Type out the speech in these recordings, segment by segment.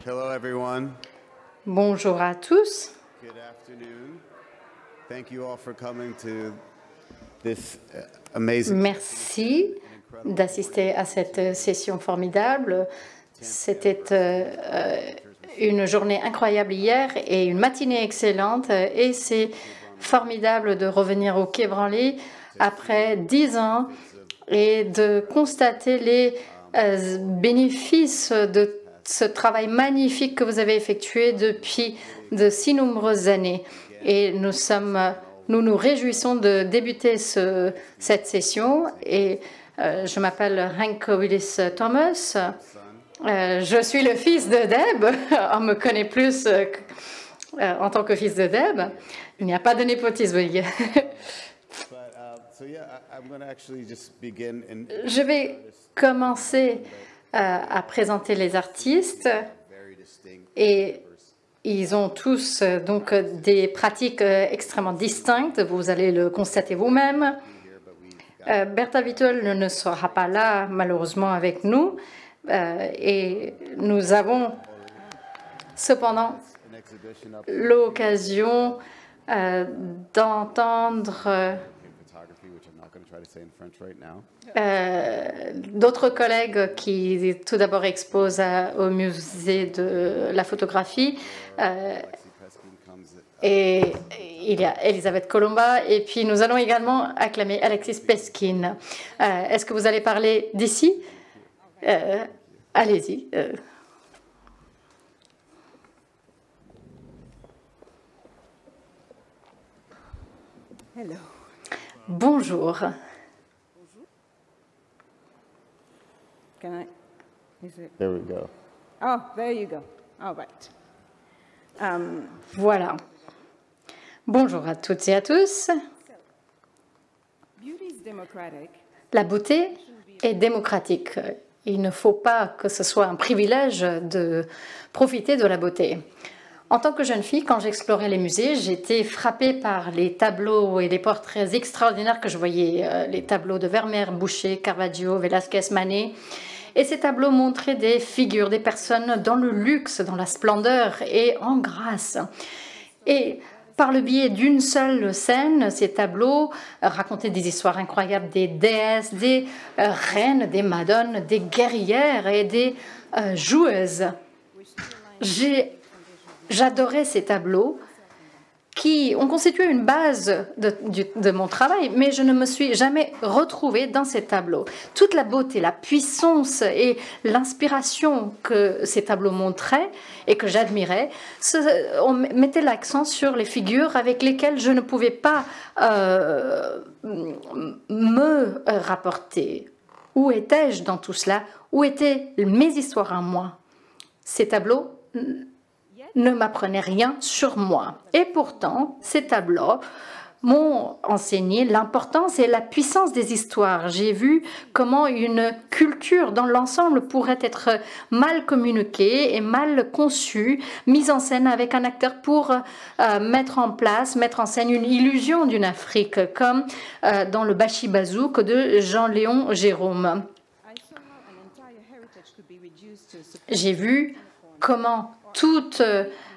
Hello, everyone. Bonjour à tous. Good afternoon. Thank you all for coming to this amazing. Merci d'assister à cette session formidable. C'était une journée incroyable hier et une matinée excellente. Et c'est formidable de revenir au Quai Branly après 10 ans et de constater les bénéfices de ce travail magnifique que vous avez effectué depuis de si nombreuses années. Et nous nous réjouissons de débuter cette session. Et je m'appelle Hank Willis Thomas. Je suis le fils de Deb. On me connaît plus en tant que fils de Deb. Il n'y a pas de népotisme. Je vais commencer à présenter les artistes et ils ont tous donc des pratiques extrêmement distinctes. Vous allez le constater vous-même. Bertha Vittel ne sera pas là malheureusement avec nous et nous avons cependant l'occasion d'entendre d'autres collègues qui tout d'abord exposent au musée de la photographie et il y a Elisabeth Colomba et puis nous allons également acclamer Alexis Peskin. Est-ce que vous allez parler d'ici? Allez-y. Hello. Bonjour. Can I? Is it? There we go. Oh, there you go. All right. Voilà. Bonjour à toutes et à tous. Beauty is democratic. La beauté est démocratique. Il ne faut pas que ce soit un privilège de profiter de la beauté. En tant que jeune fille, quand j'explorais les musées, j'étais frappée par les tableaux et les portraits extraordinaires que je voyais. Les tableaux de Vermeer, Boucher, Caravaggio, Velázquez, Manet. Et ces tableaux montraient des figures, des personnes dans le luxe, dans la splendeur et en grâce. Et par le biais d'une seule scène, ces tableaux racontaient des histoires incroyables, des déesses, des reines, des madones, des guerrières et des joueuses. J'adorais ces tableaux qui ont constitué une base de mon travail, mais je ne me suis jamais retrouvée dans ces tableaux. Toute la beauté, la puissance et l'inspiration que ces tableaux montraient et que j'admirais, on mettait l'accent sur les figures avec lesquelles je ne pouvais pas me rapporter. Où étais-je dans tout cela? Où étaient mes histoires à moi? Ces tableaux ne m'apprenaient rien sur moi. Et pourtant, ces tableaux m'ont enseigné l'importance et la puissance des histoires. J'ai vu comment une culture dans l'ensemble pourrait être mal communiquée et mal conçue, mise en scène avec un acteur pour mettre en scène une illusion d'une Afrique, comme dans le Bashi Bazouk de Jean-Léon Gérôme. J'ai vu comment tout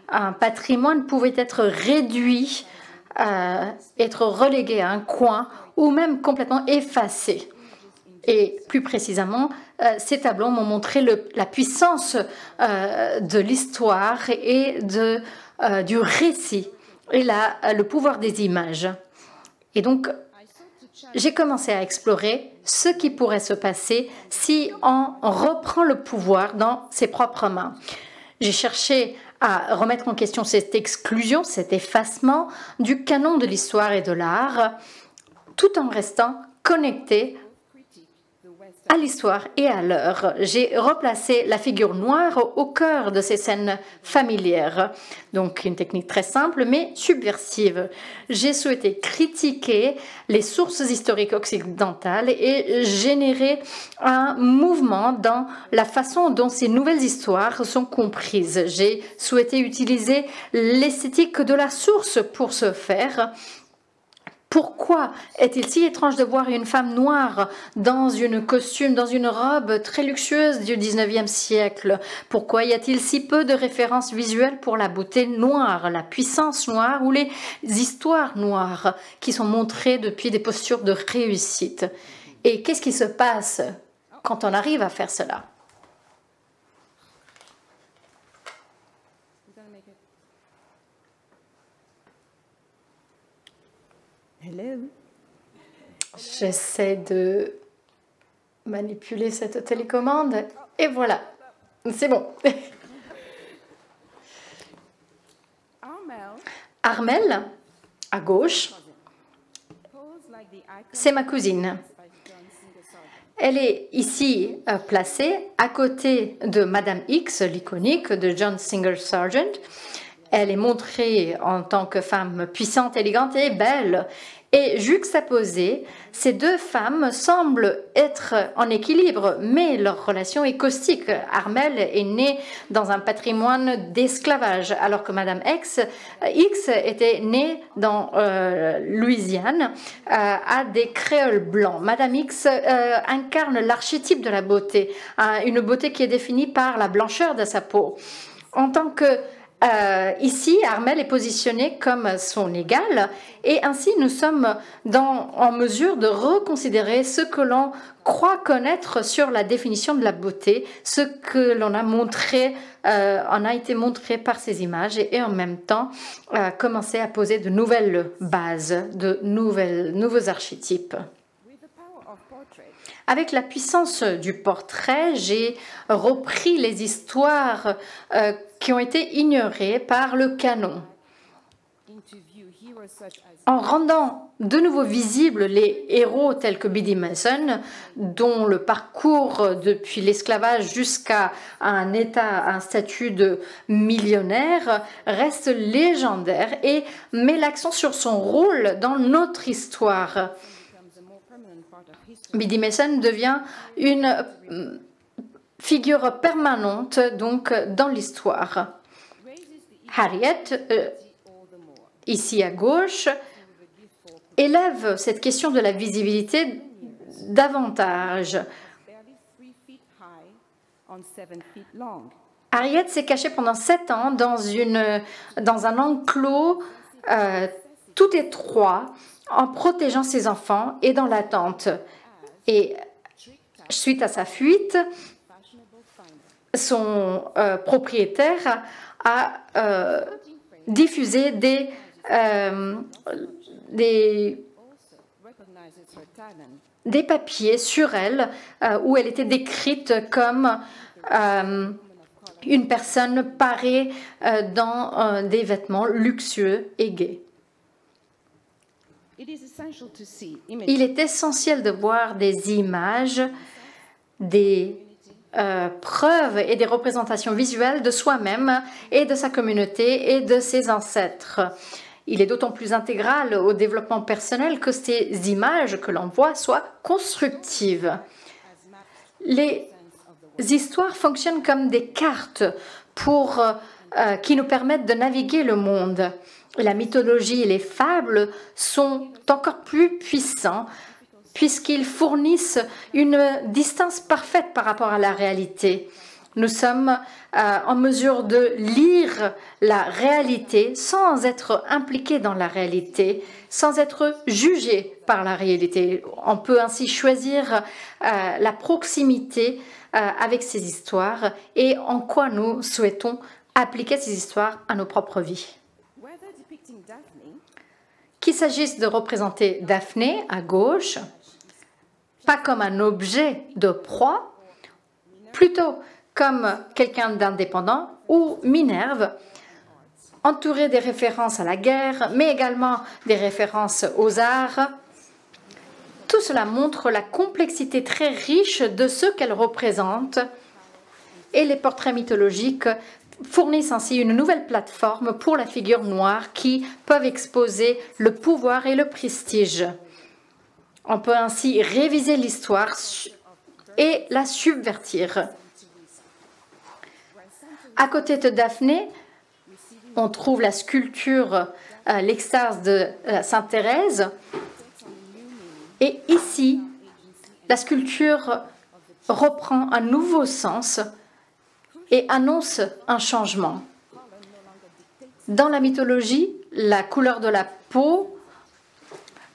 un patrimoine pouvait être réduit, être relégué à un coin ou même complètement effacé. Et plus précisément, ces tableaux m'ont montré la puissance de l'histoire et du récit et le pouvoir des images. Et donc, j'ai commencé à explorer ce qui pourrait se passer si on reprend le pouvoir dans ses propres mains. J'ai cherché à remettre en question cette exclusion, cet effacement du canon de l'histoire et de l'art, tout en restant connecté à l'histoire et à l'heure. J'ai replacé la figure noire au cœur de ces scènes familières. Donc une technique très simple mais subversive. J'ai souhaité critiquer les sources historiques occidentales et générer un mouvement dans la façon dont ces nouvelles histoires sont comprises. J'ai souhaité utiliser l'esthétique de la source pour ce faire, Pourquoi est-il si étrange de voir une femme noire dans une costume, dans une robe très luxueuse du 19e siècle? Pourquoi y a-t-il si peu de références visuelles pour la beauté noire, la puissance noire ou les histoires noires qui sont montrées depuis des postures de réussite? Et qu'est-ce qui se passe quand on arrive à faire cela? Hello. J'essaie de manipuler cette télécommande et voilà, c'est bon. Armelle, à gauche, c'est ma cousine. Elle est ici placée à côté de Madame X, l'iconique de John Singer Sargent. Elle est montrée en tant que femme puissante, élégante et belle. Et juxtaposée, ces deux femmes semblent être en équilibre, mais leur relation est caustique. Armelle est née dans un patrimoine d'esclavage, alors que Madame X était née dans Louisiane à des créoles blancs. Madame X incarne l'archétype de la beauté, une beauté qui est définie par la blancheur de sa peau. En tant que ici, Armelle est positionnée comme son égale et ainsi nous sommes en mesure de reconsidérer ce que l'on croit connaître sur la définition de la beauté, ce que l'on a montré, en a été montré par ces images et en même temps commencer à poser de nouvelles bases, de nouveaux archétypes. Avec la puissance du portrait, j'ai repris les histoires qui ont été ignorées par le canon. En rendant de nouveau visibles les héros tels que Biddy Mason, dont le parcours depuis l'esclavage jusqu'à un statut de millionnaire reste légendaire et met l'accent sur son rôle dans notre histoire. Biddy Mason devient une figure permanente donc dans l'histoire. Harriet, ici à gauche, élève cette question de la visibilité davantage. Harriet s'est cachée pendant 7 ans dans un enclos tout étroit en protégeant ses enfants et dans l'attente. Et suite à sa fuite, son propriétaire a diffusé des papiers sur elle où elle était décrite comme une personne parée dans des vêtements luxueux et gais. Il est essentiel de voir des images, des preuves et des représentations visuelles de soi-même et de sa communauté et de ses ancêtres. Il est d'autant plus intégral au développement personnel que ces images que l'on voit soient constructives. Les histoires fonctionnent comme des cartes qui nous permettent de naviguer le monde. La mythologie et les fables sont encore plus puissants puisqu'ils fournissent une distance parfaite par rapport à la réalité. Nous sommes en mesure de lire la réalité sans être impliqués dans la réalité, sans être jugés par la réalité. On peut ainsi choisir la proximité avec ces histoires et en quoi nous souhaitons appliquer ces histoires à nos propres vies. Qu'il s'agisse de représenter Daphné à gauche, pas comme un objet de proie, plutôt comme quelqu'un d'indépendant, ou Minerve, entourée des références à la guerre, mais également des références aux arts. Tout cela montre la complexité très riche de ce qu'elle représente et les portraits mythologiques fournissent ainsi une nouvelle plateforme pour la figure noire qui peuvent exposer le pouvoir et le prestige. On peut ainsi réviser l'histoire et la subvertir. À côté de Daphné, on trouve la sculpture L'Extase de Sainte Thérèse, Et ici, la sculpture reprend un nouveau sens et annonce un changement. Dans la mythologie, la couleur de la peau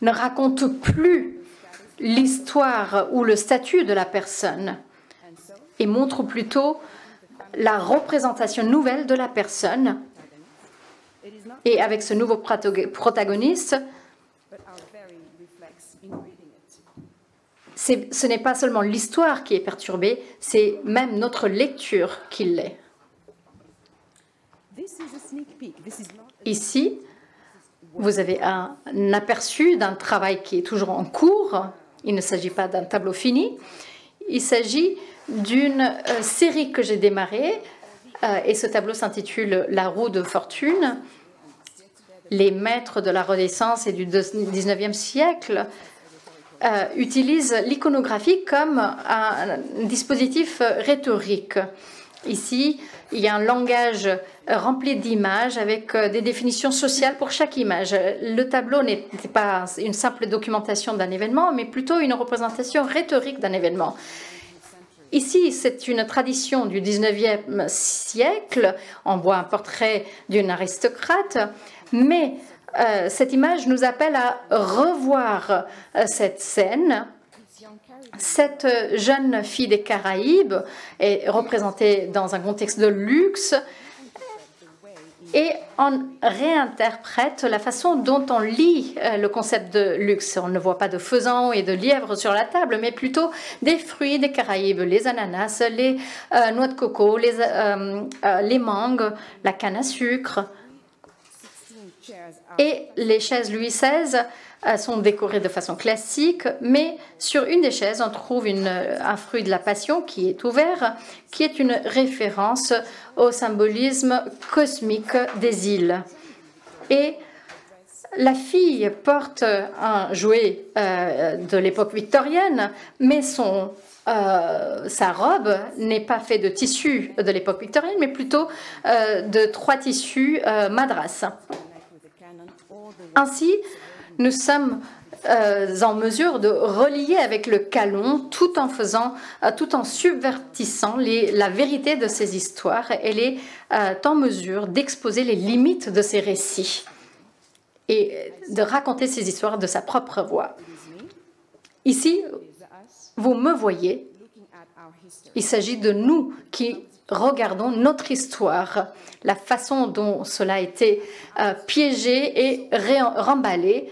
ne raconte plus l'histoire ou le statut de la personne et montre plutôt la représentation nouvelle de la personne. Et avec ce nouveau protagoniste, ce n'est pas seulement l'histoire qui est perturbée, c'est même notre lecture qui l'est. Ici, vous avez un aperçu d'un travail qui est toujours en cours. Il ne s'agit pas d'un tableau fini. Il s'agit d'une série que j'ai démarrée et ce tableau s'intitule « La roue de fortune ». Les maîtres de la Renaissance et du XIXe siècle utilisent l'iconographie comme un dispositif rhétorique. Ici, il y a un langage rempli d'images avec des définitions sociales pour chaque image. Le tableau n'était pas une simple documentation d'un événement, mais plutôt une représentation rhétorique d'un événement. Ici, c'est une tradition du XIXe siècle. On voit un portrait d'une aristocrate, mais cette image nous appelle à revoir cette scène. Cette jeune fille des Caraïbes est représentée dans un contexte de luxe et on réinterprète la façon dont on lit le concept de luxe. On ne voit pas de faisan et de lièvre sur la table, mais plutôt des fruits des Caraïbes, les ananas, les noix de coco, les mangues, la canne à sucre. Et les chaises Louis XVI sont décorées de façon classique, mais sur une des chaises, on trouve un fruit de la passion qui est ouvert, qui est une référence au symbolisme cosmique des îles. Et la fille porte un jouet de l'époque victorienne, mais sa robe n'est pas faite de tissu de l'époque victorienne, mais plutôt de 3 tissus madras. Ainsi, nous sommes en mesure de relier avec le canon tout en subvertissant la vérité de ces histoires. Elle est en mesure d'exposer les limites de ces récits et de raconter ces histoires de sa propre voix. Ici, vous me voyez, il s'agit de nous qui regardons notre histoire, la façon dont cela a été piégé et remballé,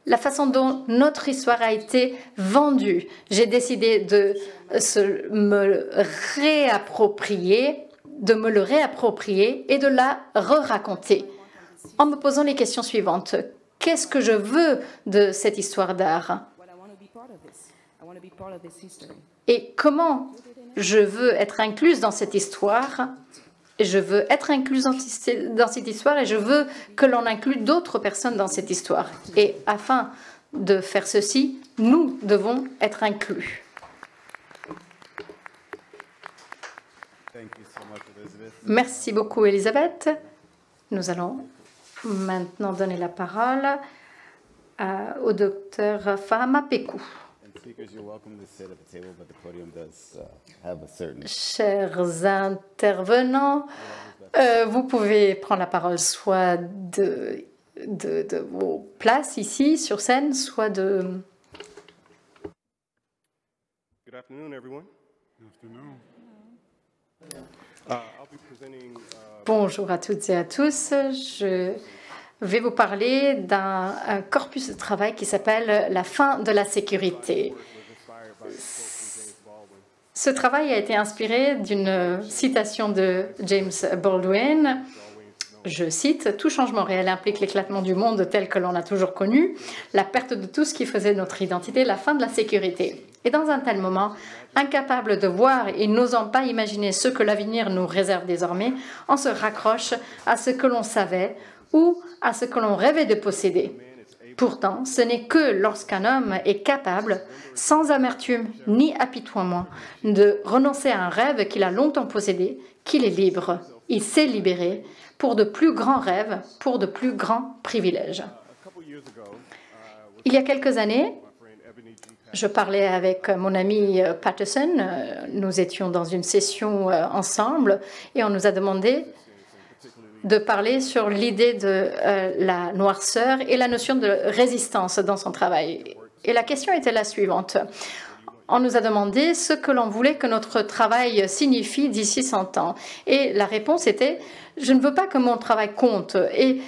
la façon dont notre histoire a été vendue. J'ai décidé de me le réapproprier et de la re-raconter en me posant les questions suivantes. Qu'est-ce que je veux de cette histoire d'art? Et comment je veux être incluse dans cette histoire? Je veux être incluse dans cette histoire et je veux que l'on inclue d'autres personnes dans cette histoire. Et afin de faire ceci, nous devons être inclus. Merci beaucoup, Elisabeth. Nous allons maintenant donner la parole au docteur Fahama Pekou. Chers intervenants, vous pouvez prendre la parole soit de vos places ici sur scène, soit de... Good afternoon, everyone. Bonjour à toutes et à tous. Je vais vous parler d'un corpus de travail qui s'appelle « La fin de la sécurité ». Ce travail a été inspiré d'une citation de James Baldwin. Je cite « Tout changement réel implique l'éclatement du monde tel que l'on a toujours connu, la perte de tout ce qui faisait notre identité, la fin de la sécurité. Et dans un tel moment, incapable de voir et n'osant pas imaginer ce que l'avenir nous réserve désormais, on se raccroche à ce que l'on savait ou à ce que l'on rêvait de posséder. Pourtant, ce n'est que lorsqu'un homme est capable, sans amertume ni apitoiement, de renoncer à un rêve qu'il a longtemps possédé, qu'il est libre. Il s'est libéré pour de plus grands rêves, pour de plus grands privilèges. Il y a quelques années, Je parlais avec mon ami Patterson, nous étions dans une session ensemble et on nous a demandé de parler sur l'idée de la noirceur et la notion de résistance dans son travail. Et la question était la suivante. On nous a demandé ce que l'on voulait que notre travail signifie d'ici 100 ans. Et la réponse était « Je ne veux pas que mon travail compte ». Et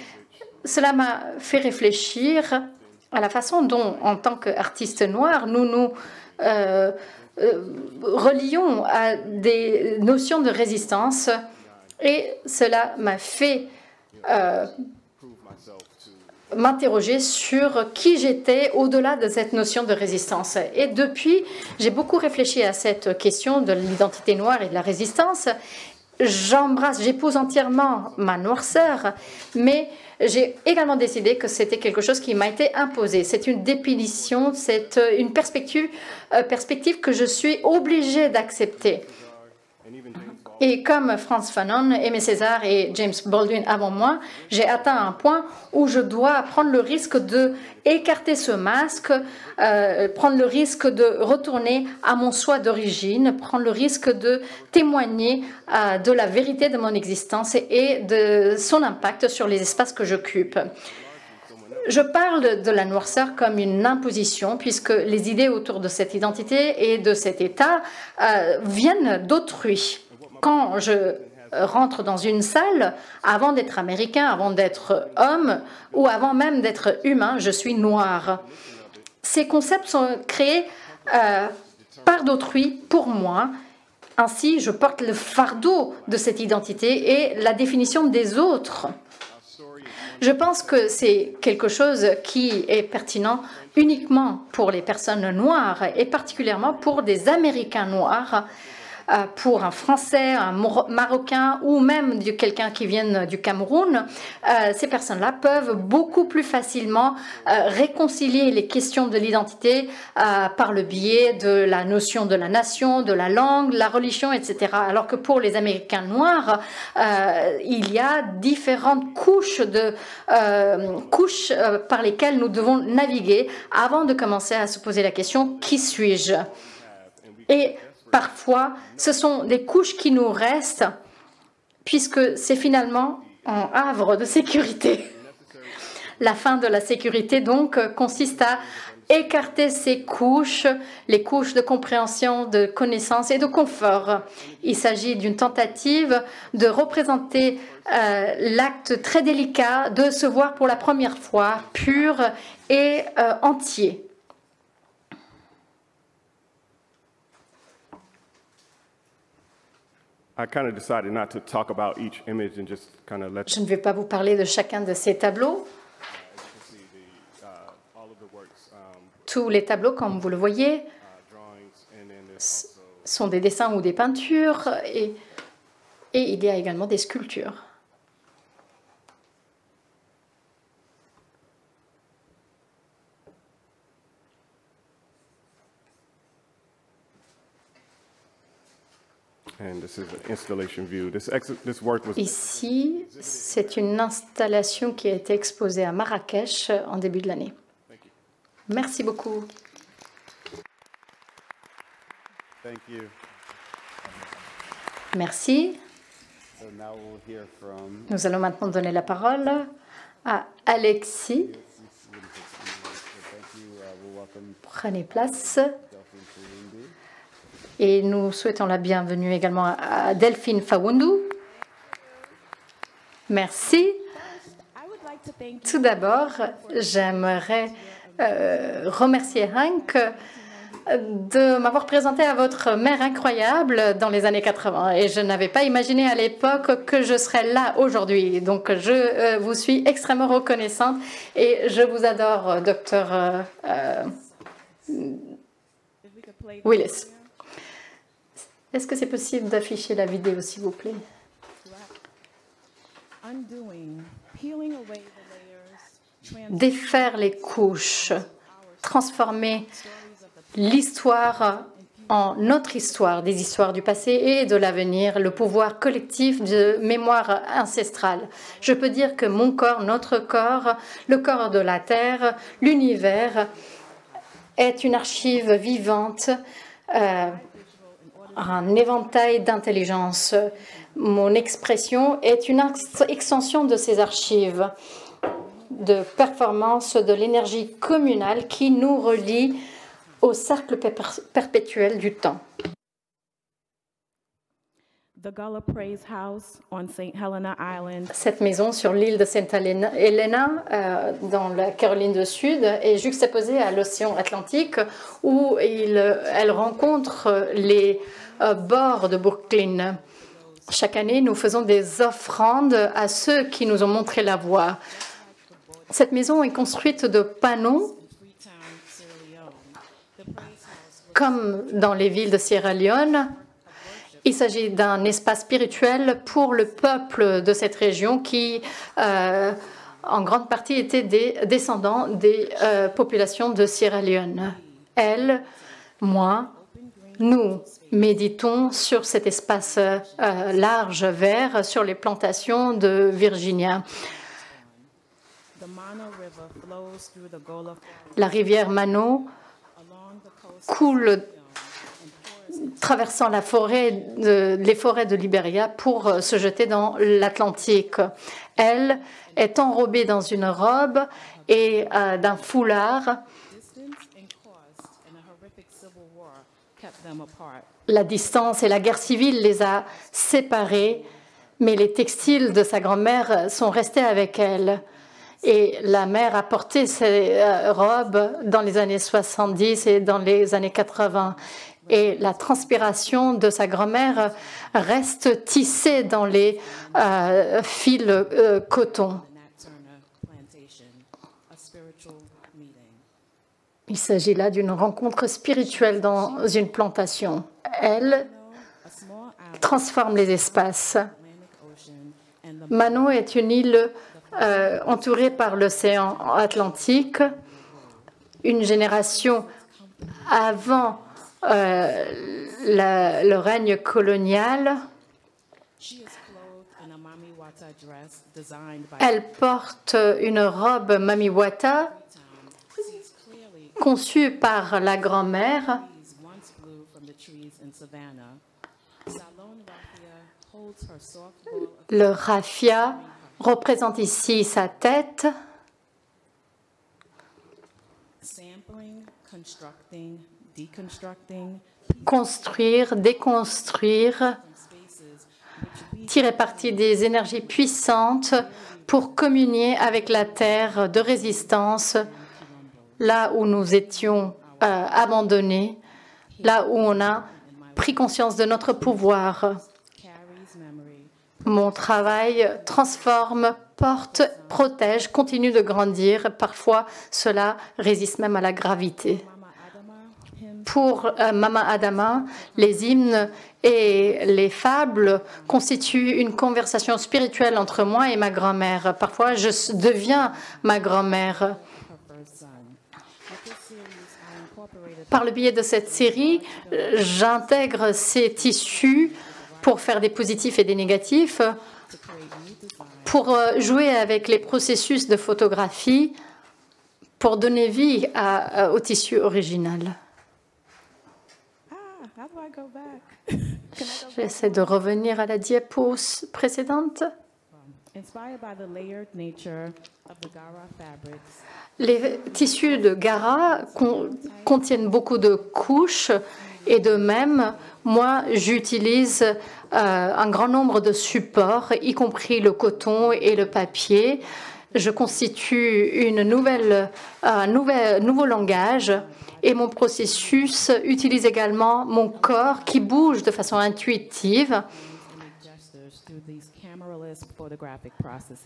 cela m'a fait réfléchir à la façon dont, en tant qu'artistes noirs, nous nous relions à des notions de résistance. Et cela m'a fait m'interroger sur qui j'étais au-delà de cette notion de résistance. Et depuis, j'ai beaucoup réfléchi à cette question de l'identité noire et de la résistance. J'épouse entièrement ma noirceur, mais j'ai également décidé que c'était quelque chose qui m'a été imposé. C'est une définition, c'est une perspective que je suis obligée d'accepter. Et comme Frantz Fanon, Aimé Césaire et James Baldwin avant moi, j'ai atteint un point où je dois prendre le risque d'écarter ce masque, prendre le risque de retourner à mon soi d'origine, prendre le risque de témoigner de la vérité de mon existence et de son impact sur les espaces que j'occupe. Je parle de la noirceur comme une imposition, puisque les idées autour de cette identité et de cet état viennent d'autrui. Quand je rentre dans une salle, avant d'être américain, avant d'être homme ou avant même d'être humain, je suis noir. Ces concepts sont créés par d'autrui pour moi. Ainsi, je porte le fardeau de cette identité et la définition des autres. Je pense que c'est quelque chose qui est pertinent uniquement pour les personnes noires et particulièrement pour des Américains noirs. Pour un Français, un Marocain ou même quelqu'un qui vient du Cameroun, ces personnes-là peuvent beaucoup plus facilement réconcilier les questions de l'identité par le biais de la notion de la nation, de la langue, la religion, etc. Alors que pour les Américains noirs, il y a différentes couches par lesquelles nous devons naviguer avant de commencer à se poser la question « Qui suis-je » ? Et parfois, ce sont des couches qui nous restent, puisque c'est finalement un havre de sécurité. La fin de la sécurité, donc, consiste à écarter ces couches, les couches de compréhension, de connaissance et de confort. Il s'agit d'une tentative de représenter l'acte très délicat de se voir pour la première fois pur et entier. Je ne vais pas vous parler de chacun de ces tableaux. Tous les tableaux, comme vous le voyez, sont des dessins ou des peintures et il y a également des sculptures. Ici, c'est une installation qui a été exposée à Marrakech en début de l'année. Merci beaucoup. Merci. Nous allons maintenant donner la parole à Alexis. Prenez place. Et nous souhaitons la bienvenue également à Delphine Fawundu. Merci. Tout d'abord, j'aimerais remercier Hank de m'avoir présenté à votre mère incroyable dans les années 80. Et je n'avais pas imaginé à l'époque que je serais là aujourd'hui. Donc, je vous suis extrêmement reconnaissante et je vous adore, docteur Willis. Est-ce que c'est possible d'afficher la vidéo, s'il vous plaît? Défaire les couches, transformer l'histoire en notre histoire, des histoires du passé et de l'avenir, le pouvoir collectif de mémoire ancestrale. Je peux dire que mon corps, notre corps, le corps de la Terre, l'univers est une archive vivante, un éventail d'intelligence. Mon expression est une extension de ces archives de performance de l'énergie communale qui nous relie au cercle perpétuel du temps. Cette maison sur l'île de Sainte Helena, dans la Caroline du Sud, est juxtaposée à l'océan Atlantique où elle rencontre les bords de Brooklyn. Chaque année, nous faisons des offrandes à ceux qui nous ont montré la voie. Cette maison est construite de panneaux, comme dans les villes de Sierra Leone. Il s'agit d'un espace spirituel pour le peuple de cette région qui, en grande partie, était des descendants des populations de Sierra Leone. Elle, moi, nous méditons sur cet espace large, vert, sur les plantations de Virginia. La rivière Mano coule traversant les forêts de Liberia pour se jeter dans l'Atlantique. Elle est enrobée dans une robe et d'un foulard. La distance et la guerre civile les a séparés, mais les textiles de sa grand-mère sont restés avec elle. Et la mère a porté ces robes dans les années 70 et dans les années 80. Et la transpiration de sa grand-mère reste tissée dans les fils coton. Il s'agit là d'une rencontre spirituelle dans une plantation. Elle transforme les espaces. Mano est une île entourée par l'océan Atlantique. Une génération avant le règne colonial, elle porte une robe Mamiwata conçue par la grand-mère. Le raffia représente ici sa tête. Construire, déconstruire, tirer parti des énergies puissantes pour communier avec la terre de résistance, là où nous étions abandonnés, là où on a pris conscience de notre pouvoir. Mon travail transforme, porte, protège, continue de grandir. Parfois, cela résiste même à la gravité. Pour Mama Adama, les hymnes et les fables constituent une conversation spirituelle entre moi et ma grand-mère. Parfois, je deviens ma grand-mère. Par le biais de cette série, j'intègre ces tissus pour faire des positifs et des négatifs, pour jouer avec les processus de photographie, pour donner vie au tissu original. J'essaie de revenir à la diapo précédente. Les tissus de Gara contiennent beaucoup de couches et de même, moi, j'utilise un grand nombre de supports, y compris le coton et le papier. Je constitue un nouveau langage et mon processus utilise également mon corps qui bouge de façon intuitive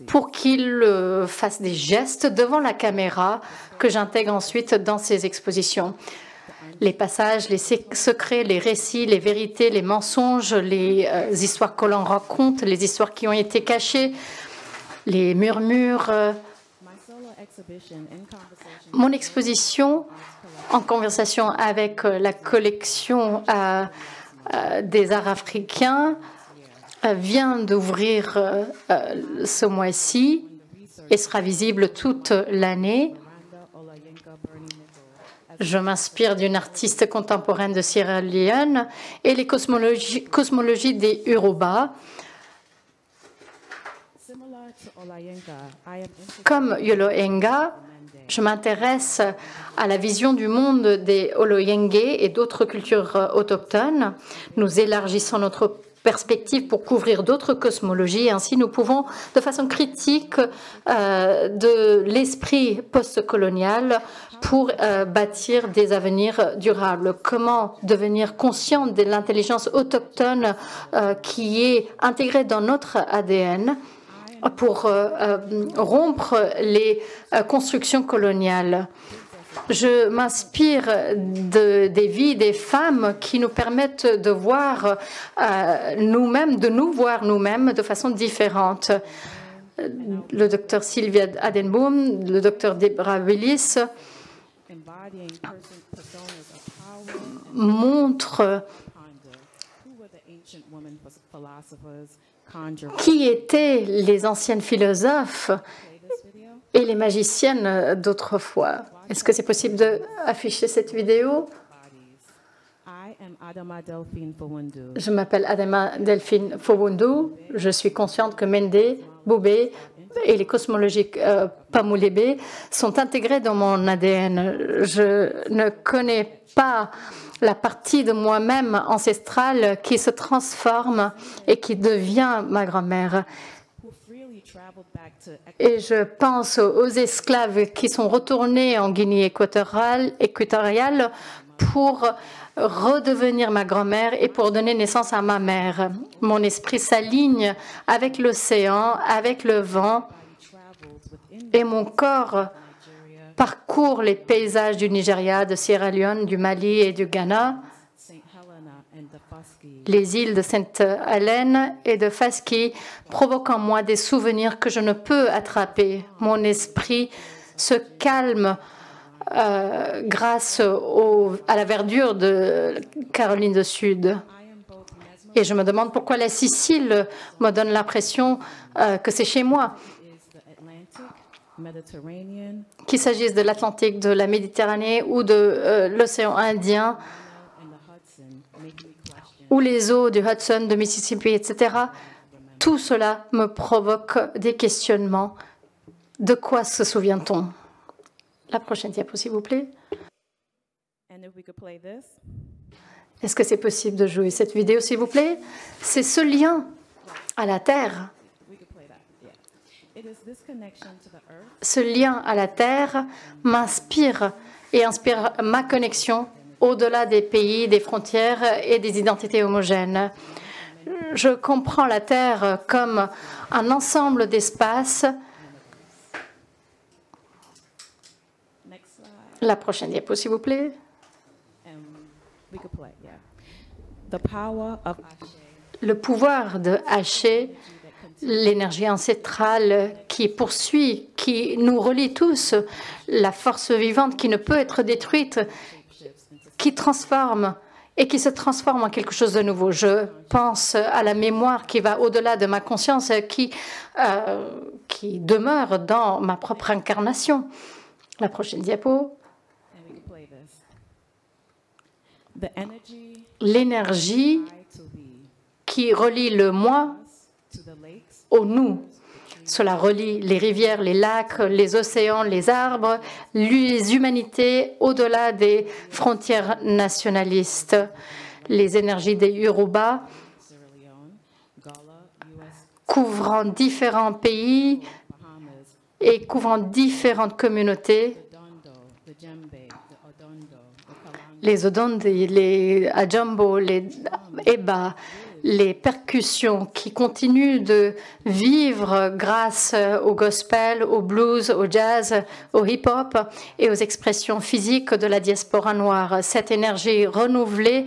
pour qu'il fasse des gestes devant la caméra que j'intègre ensuite dans ces expositions. Les passages, les secrets, les récits, les vérités, les mensonges, les histoires que l'on raconte, les histoires qui ont été cachées, les murmures. Mon exposition, en conversation avec la collection des arts africains, vient d'ouvrir ce mois-ci et sera visible toute l'année. Je m'inspire d'une artiste contemporaine de Sierra Leone et les cosmologies des Yoruba. Comme Yolo-Enga, je m'intéresse à la vision du monde des Oloyenge et d'autres cultures autochtones. Nous élargissons notre perspective pour couvrir d'autres cosmologies. Ainsi, nous pouvons, de façon critique, de l'esprit postcolonial pour bâtir des avenirs durables. Comment devenir conscient de l'intelligence autochtone qui est intégrée dans notre ADN pour rompre les constructions coloniales. Je m'inspire des vies des femmes qui nous permettent de voir nous-mêmes, de nous voir nous-mêmes de façon différente. Le docteur Sylvia Adenboom, le docteur Deborah Willis montrent qui étaient les anciennes philosophes et les magiciennes d'autrefois. Est-ce que c'est possible d'afficher cette vidéo? Je m'appelle Adama Delphine Fowundu. Je suis consciente que Mende, Boubé et les cosmologies Pamulébé sont intégrés dans mon ADN. Je ne connais pas la partie de moi-même ancestrale qui se transforme et qui devient ma grand-mère. Et je pense aux esclaves qui sont retournés en Guinée équatoriale pour redevenir ma grand-mère et pour donner naissance à ma mère. Mon esprit s'aligne avec l'océan, avec le vent, et mon corps parcourt les paysages du Nigeria, de Sierra Leone, du Mali et du Ghana, les îles de Sainte-Hélène et de Fasky provoquent en moi des souvenirs que je ne peux attraper. Mon esprit se calme grâce à la verdure de Caroline du Sud. Et je me demande pourquoi la Sicile me donne l'impression que c'est chez moi. Qu'il s'agisse de l'Atlantique, de la Méditerranée ou de l'océan Indien, ou les eaux du Hudson, de Mississippi, etc., tout cela me provoque des questionnements. De quoi se souvient-on? La prochaine diapo, s'il vous plaît. Est-ce que c'est possible de jouer cette vidéo, s'il vous plaît? C'est ce lien à la Terre. Ce lien à la Terre m'inspire et inspire ma connexion au-delà des pays, des frontières et des identités homogènes. Je comprends la Terre comme un ensemble d'espaces. La prochaine diapo, s'il vous plaît. Le pouvoir de Haché, l'énergie ancestrale qui poursuit, qui nous relie tous, la force vivante qui ne peut être détruite, qui transforme et qui se transforme en quelque chose de nouveau. Je pense à la mémoire qui va au-delà de ma conscience, qui demeure dans ma propre incarnation. La prochaine diapo. L'énergie qui relie le moi au nous. Cela relie les rivières, les lacs, les océans, les arbres, les humanités au-delà des frontières nationalistes. Les énergies des Yoruba couvrant différents pays et couvrant différentes communautés. Les Odonde, les Ajambo, les Eba, les percussions qui continuent de vivre grâce au gospel, au blues, au jazz, au hip-hop et aux expressions physiques de la diaspora noire. Cette énergie renouvelée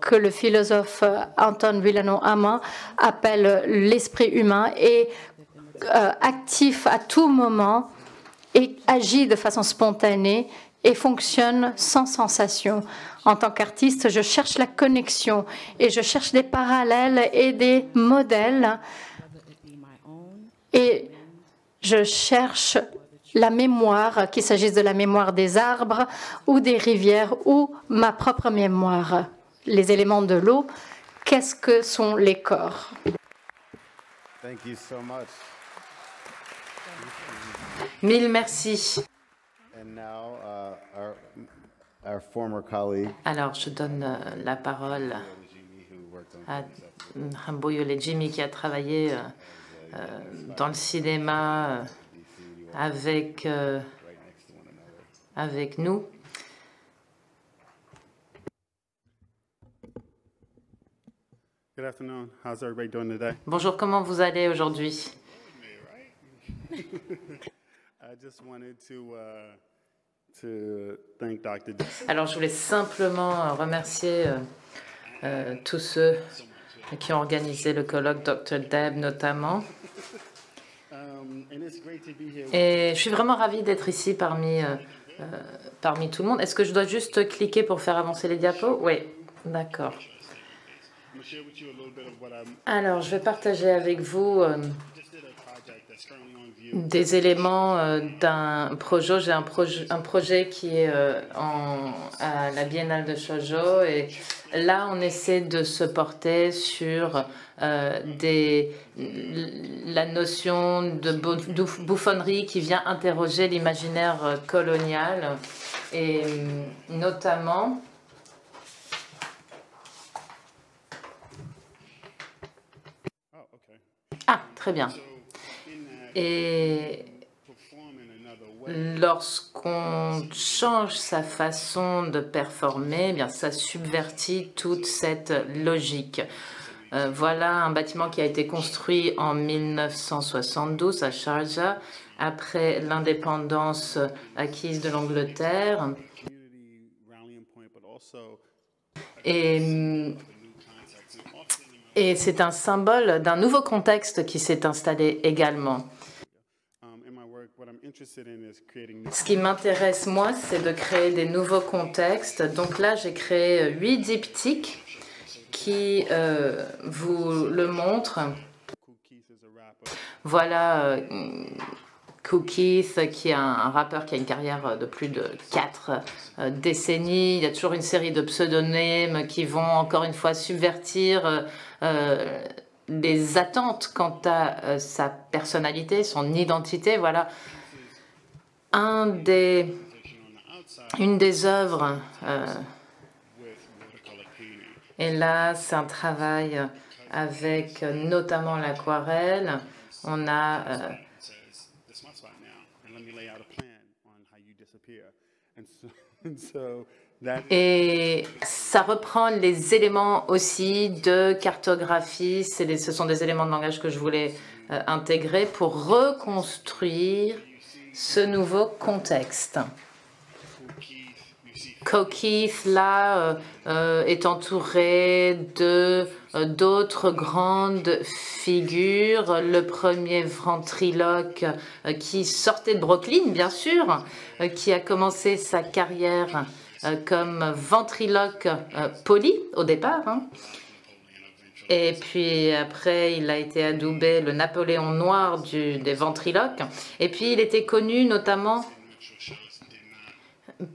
que le philosophe Anton Villano Ama appelle l'esprit humain est actif à tout moment et agit de façon spontanée et fonctionne sans sensation. En tant qu'artiste, je cherche la connexion et je cherche des parallèles et des modèles et je cherche la mémoire, qu'il s'agisse de la mémoire des arbres ou des rivières ou ma propre mémoire. Les éléments de l'eau, qu'est-ce que sont les corps? Thank you so much. Mille merci. And now, our former colleague, Alors, je donne la parole à Ramboyole Jimmy qui a travaillé dans le cinéma avec nous. Good afternoon. How's everybody doing today? Bonjour, comment vous allez aujourd'hui? I just wanted to thank Dr. Alors, je voulais simplement remercier tous ceux qui ont organisé le colloque, Dr. Deb notamment. And it's great to be here. Et je suis vraiment ravie d'être ici parmi tout le monde. Est-ce que je dois juste cliquer pour faire avancer les diapos? Oui, d'accord. I'm gonna share with you a little bit of what I'm Alors, je vais partager avec vous just did a project that's currently on view. des éléments d'un projet. J'ai un projet qui est à la Biennale de Shoujo et là, on essaie de se porter sur la notion de bouffonnerie qui vient interroger l'imaginaire colonial et notamment Oh, okay. Ah, très bien. Et Perform in another way. lorsqu'on change sa façon de performer, eh bien, ça subvertit toute cette logique. Voilà un bâtiment qui a été construit en 1972 à Sharjah, après l'indépendance acquise de l'Angleterre. Community rallying point, but also Et c'est un symbole d'un nouveau contexte qui s'est installé également. in my work, what I'm interested in is creating new Ce qui m'intéresse, moi, c'est de créer des nouveaux contextes. Donc là, j'ai créé 8 diptyques qui vous le montrent. cookies as a rapper. Voilà Cookies, qui est un rappeur qui a une carrière de plus de 4 décennies. Il y a toujours une série de pseudonymes qui vont encore une fois subvertir les attentes quant à sa personnalité, son identité. Voilà une des œuvres. Et là, c'est un travail avec notamment l'aquarelle. On a Says, this is my spot now, and let me lay out a plan on how you disappear. And so that et ça reprend les éléments aussi de cartographie. Ce sont des éléments de langage que je voulais intégrer pour reconstruire ce nouveau contexte. Cookies, là, est entouré de d'autres grandes figures. Le premier ventriloque qui sortait de Brooklyn, bien sûr, qui a commencé sa carrière comme ventriloque poli au départ. Hein. Et puis après, il a été adoubé le Napoléon noir des ventriloques. Et puis, il était connu notamment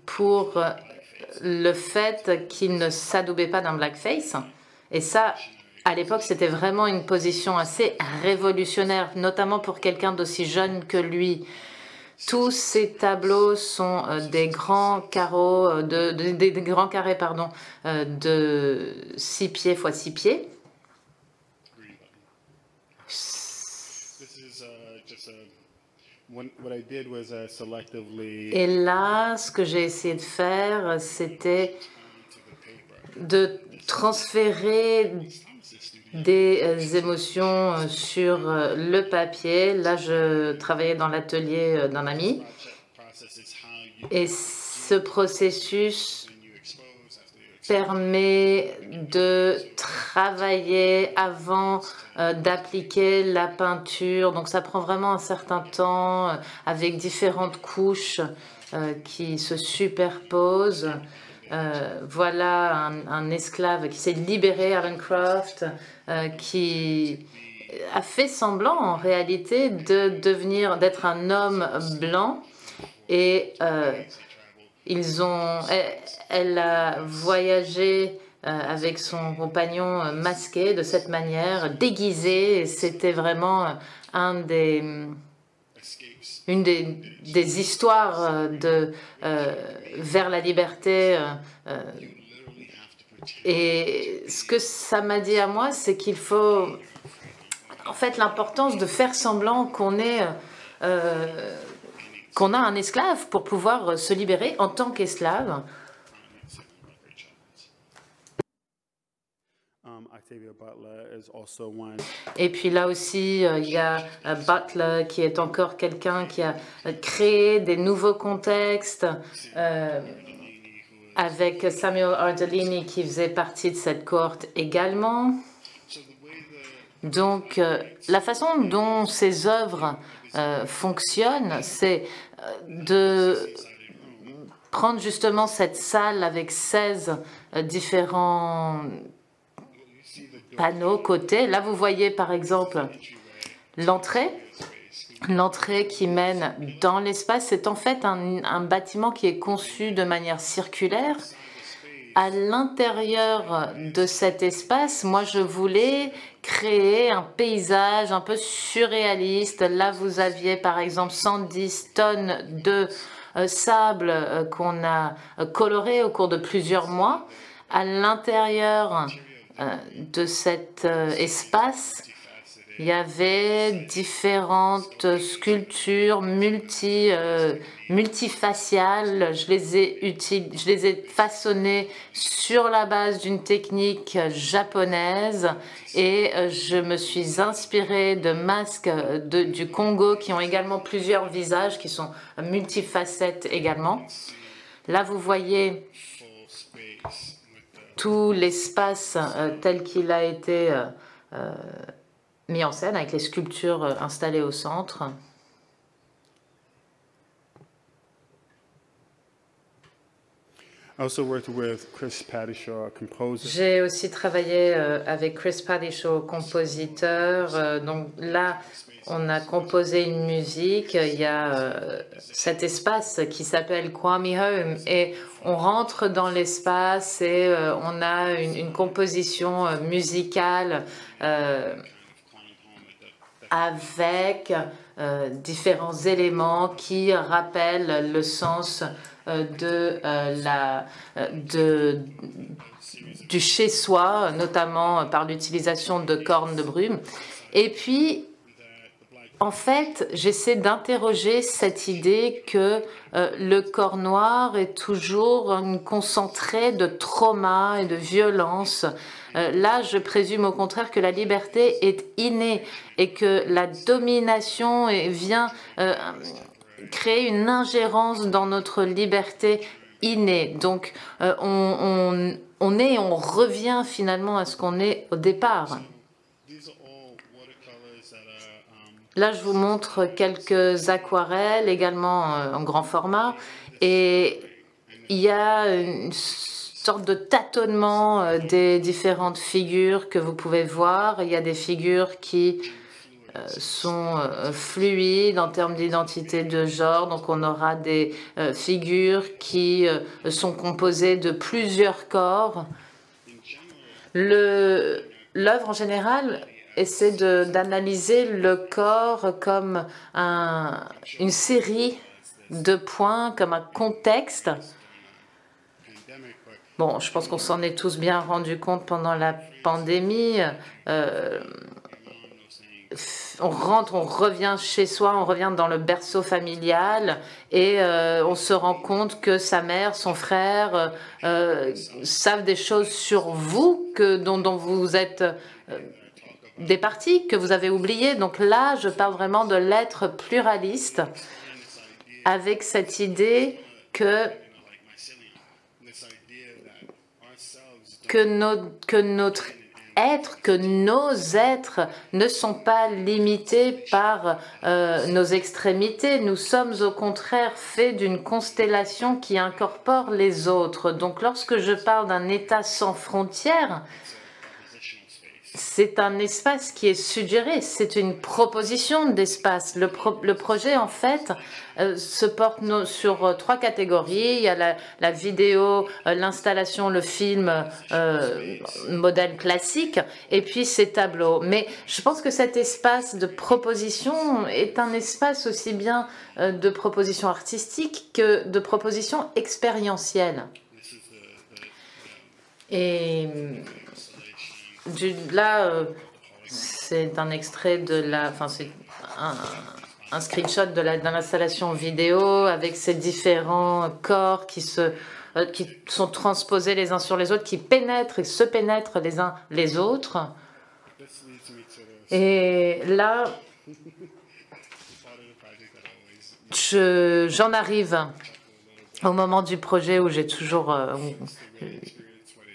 pour le fait qu'il ne s'adoubait pas d'un blackface. Et ça, à l'époque, c'était vraiment une position assez révolutionnaire, notamment pour quelqu'un d'aussi jeune que lui. Tous ces tableaux sont des grands carreaux, des grands carrés, pardon, de 6 pieds x 6 pieds. this is just what I did was selectively Et là, ce que j'ai essayé de faire, c'était de transférer des émotions sur le papier. Là, je travaillais dans l'atelier d'un ami. process is how you Et ce processus when you expose after you permet de travailler avant d'appliquer la peinture. Donc ça prend vraiment un certain temps avec différentes couches qui se superposent. Voilà un esclave qui s'est libéré, Alan Croft, qui a fait semblant en réalité d'être un homme blanc et elle a voyagé avec son compagnon masqué de cette manière, déguisé, et c'était vraiment une des histoires vers la liberté. Et ce que ça m'a dit à moi, c'est qu'il faut, en fait, l'importance de faire semblant qu'on a un esclave pour pouvoir se libérer en tant qu'esclave. Et puis là aussi, il y a Butler qui est encore quelqu'un qui a créé des nouveaux contextes avec Samuel Ardellini qui faisait partie de cette cohorte également. Donc, la façon dont ces œuvres fonctionnent, c'est de prendre justement cette salle avec 16 différents panneaux côtés. Là, vous voyez par exemple l'entrée qui mène dans l'espace. C'est en fait un bâtiment qui est conçu de manière circulaire. À l'intérieur de cet espace, moi, je voulais créer un paysage un peu surréaliste. Là, vous aviez par exemple 110 tonnes de sable qu'on a coloré au cours de plusieurs mois. À l'intérieur de cet espace, il y avait différentes sculptures multifaciales. Je les ai façonnées sur la base d'une technique japonaise et je me suis inspirée de masques du Congo qui ont également plusieurs visages, qui sont multifacettes également. Là, vous voyez tout l'espace tel qu'il a été mis en scène avec les sculptures installées au centre. J'ai aussi travaillé avec Chris Padishaw, compositeur. Donc là, on a composé une musique. Il y a cet espace qui s'appelle Kwame Home et on rentre dans l'espace et on a une composition musicale avec différents éléments qui rappellent le sens du chez-soi, notamment par l'utilisation de cornes de brume. Et puis, en fait, j'essaie d'interroger cette idée que le corps noir est toujours concentré de trauma et de violence. Là, je présume au contraire que la liberté est innée et que la domination vient créer une ingérence dans notre liberté innée. Donc, on revient finalement à ce qu'on est au départ. Là, je vous montre quelques aquarelles, également en grand format. Et il y a une sorte de tâtonnement des différentes figures que vous pouvez voir. Il y a des figures qui sont fluides en termes d'identité de genre. Donc, on aura des figures qui sont composées de plusieurs corps. L'œuvre, en général, essaie d'analyser le corps comme une série de points, comme un contexte. Bon, je pense qu'on s'en est tous bien rendu compte pendant la pandémie. On rentre, on revient chez soi, on revient dans le berceau familial et on se rend compte que sa mère, son frère savent des choses sur vous dont vous êtes des parties que vous avez oubliées. Donc là, je parle vraiment de l'être pluraliste avec cette idée que notre être, que nos êtres ne sont pas limités par nos extrémités. Nous sommes au contraire faits d'une constellation qui incorpore les autres. Donc lorsque je parle d'un état sans frontières, c'est un espace qui est suggéré, c'est une proposition d'espace. Le projet, en fait, se porte sur 3 catégories. Il y a la vidéo, l'installation, le film, modèle classique, et puis ces tableaux. Mais je pense que cet espace de proposition est un espace aussi bien de proposition artistique que de proposition expérientielle. Et là, c'est un extrait de la... Enfin, c'est un screenshot d'un installation vidéo avec ces différents corps qui sont transposés les uns sur les autres, qui pénètrent et se pénètrent les uns les autres. Et là, j'en arrive au moment du projet où j'ai toujours...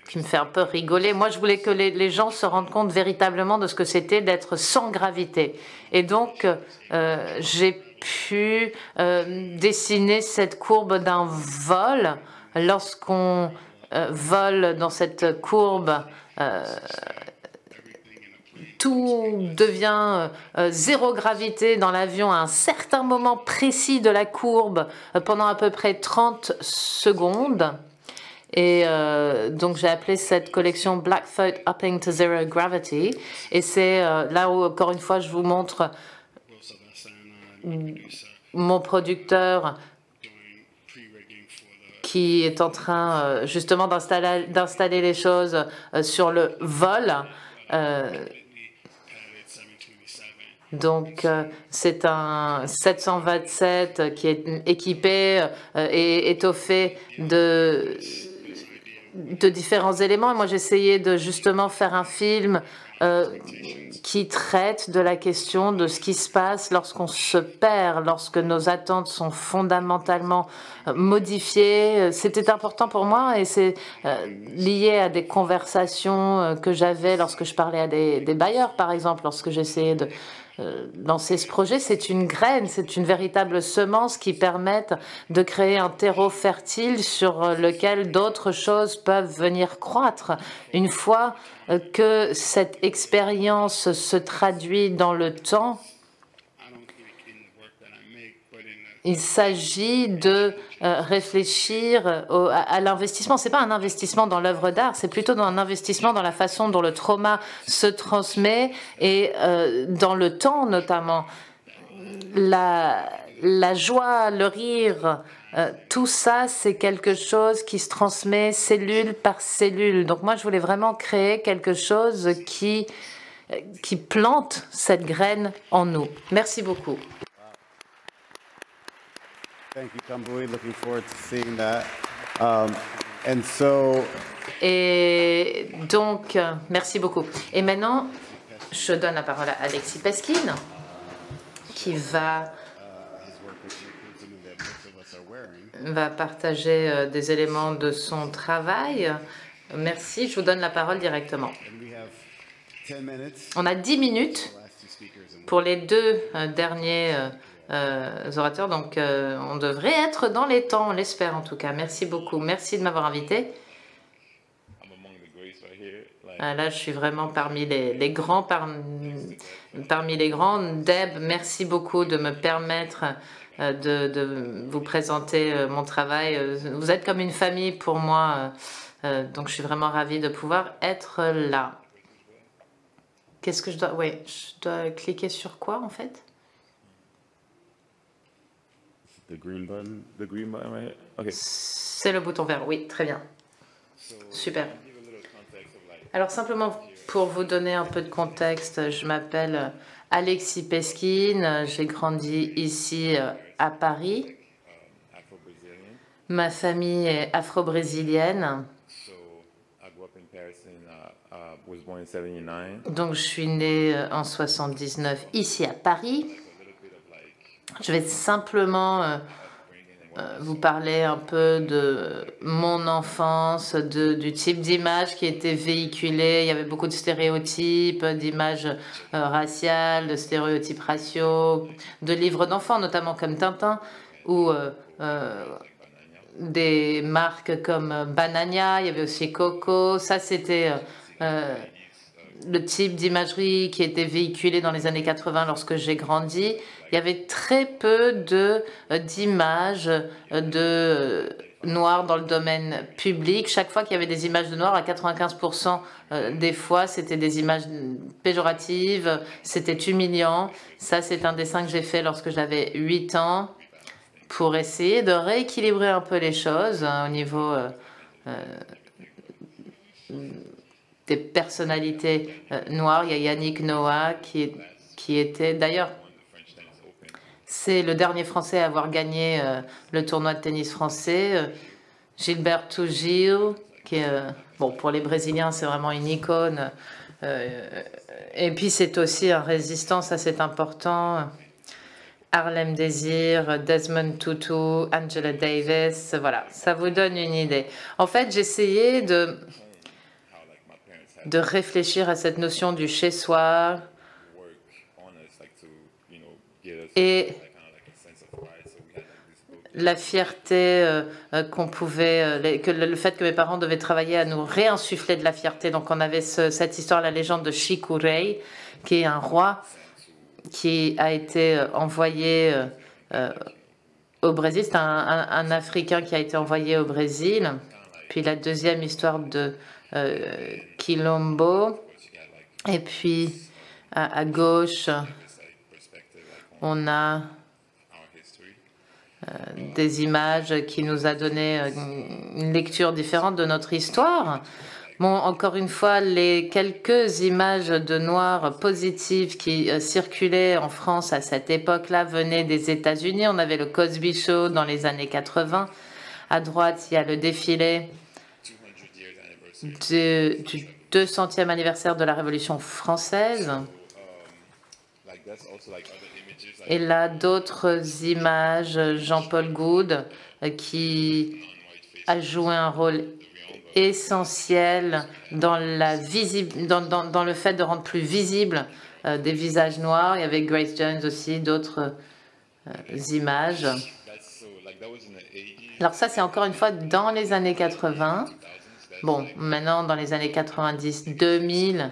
qui me fait un peu rigoler. Moi, je voulais que les gens se rendent compte véritablement de ce que c'était d'être sans gravité. Et donc, j'ai pu dessiner cette courbe d'un vol. Lorsqu'on vole dans cette courbe, tout devient zéro gravité dans l'avion à un certain moment précis de la courbe pendant à peu près 30 secondes. Et donc, j'ai appelé cette collection Blackfoot Upping to Zero Gravity. Et c'est là où, encore une fois, je vous montre mon producteur qui est en train justement d'installer les choses sur le vol. Donc, c'est un 727 qui est équipé et étoffé de différents éléments. Et moi, j'essayais de justement faire un film qui traite de la question de ce qui se passe lorsqu'on se perd, lorsque nos attentes sont fondamentalement modifiées. C'était important pour moi et c'est lié à des conversations que j'avais lorsque je parlais à des bailleurs, par exemple, lorsque j'essayais de lancer ce projet. C'est une graine, c'est une véritable semence qui permet de créer un terreau fertile sur lequel d'autres choses peuvent venir croître. Une fois que cette expérience se traduit dans le temps, il s'agit de réfléchir à l'investissement. Ce n'est pas un investissement dans l'œuvre d'art, c'est plutôt un investissement dans la façon dont le trauma se transmet et dans le temps notamment. La joie, le rire, tout ça, c'est quelque chose qui se transmet cellule par cellule. Donc moi, je voulais vraiment créer quelque chose qui plante cette graine en nous. Merci beaucoup. Thank you, Kambui. Looking forward to seeing that. Et donc, merci beaucoup. Et maintenant, je donne la parole à Alexis Peskin, qui va partager des éléments de son travail. Merci, je vous donne la parole directement. On a 10 minutes pour les 2 derniers orateurs, donc on devrait être dans les temps, on l'espère en tout cas. Merci beaucoup, merci de m'avoir invité. Là, je suis vraiment parmi les grands, parmi les grands. Deb, merci beaucoup de me permettre de vous présenter mon travail. Vous êtes comme une famille pour moi, donc je suis vraiment ravie de pouvoir être là. Qu'est-ce que je dois... Oui, je dois cliquer sur quoi en fait? The green button right here? Okay. C'est le bouton vert, oui, très bien. Super. Alors simplement pour vous donner un peu de contexte, je m'appelle Alexis Peskin, j'ai grandi ici à Paris. Ma famille est afro-brésilienne. Donc je suis née en 79 ici à Paris. Je vais simplement vous parler un peu de mon enfance, du type d'image qui était véhiculée. Il y avait beaucoup de stéréotypes, d'images raciales, de stéréotypes raciaux, de livres d'enfants, notamment comme Tintin, ou des marques comme Banania, il y avait aussi Coco. Ça, c'était le type d'imagerie qui était véhiculée dans les années 80 lorsque j'ai grandi. Il y avait très peu d'images de noirs dans le domaine public. Chaque fois qu'il y avait des images de noirs, à 95% des fois, c'était des images péjoratives, c'était humiliant. Ça, c'est un dessin que j'ai fait lorsque j'avais 8 ans pour essayer de rééquilibrer un peu les choses au niveau des personnalités noires. Il y a Yannick Noah qui était... D'ailleurs, c'est le dernier Français à avoir gagné le tournoi de tennis français. Gilberto Gil, qui est... bon, pour les Brésiliens, c'est vraiment une icône. Et puis, c'est aussi un résistant, ça c'est important. Harlem Désir, Desmond Tutu, Angela Davis, voilà, ça vous donne une idée. En fait, j'essayais de réfléchir à cette notion du chez-soi et la fierté qu'on pouvait, le fait que mes parents devaient travailler à nous réinsuffler de la fierté. Donc on avait cette histoire, la légende de Chico Rey, qui est un roi qui a été envoyé au Brésil. C'est un Africain qui a été envoyé au Brésil. Puis la deuxième histoire de Quilombo. Et puis à gauche, on a des images qui nous a donné une lecture différente de notre histoire. Bon, encore une fois, les quelques images de noirs positives qui circulaient en France à cette époque-là venaient des États-Unis. On avait le Cosby Show dans les années 80. À droite, il y a le défilé du 200e anniversaire de la Révolution française. Et là, d'autres images, Jean-Paul Goude, qui a joué un rôle essentiel dans le fait de rendre plus visible des visages noirs. Il y avait Grace Jones aussi, d'autres images. Alors ça, c'est encore une fois dans les années 80. Bon, maintenant, dans les années 90, 2000,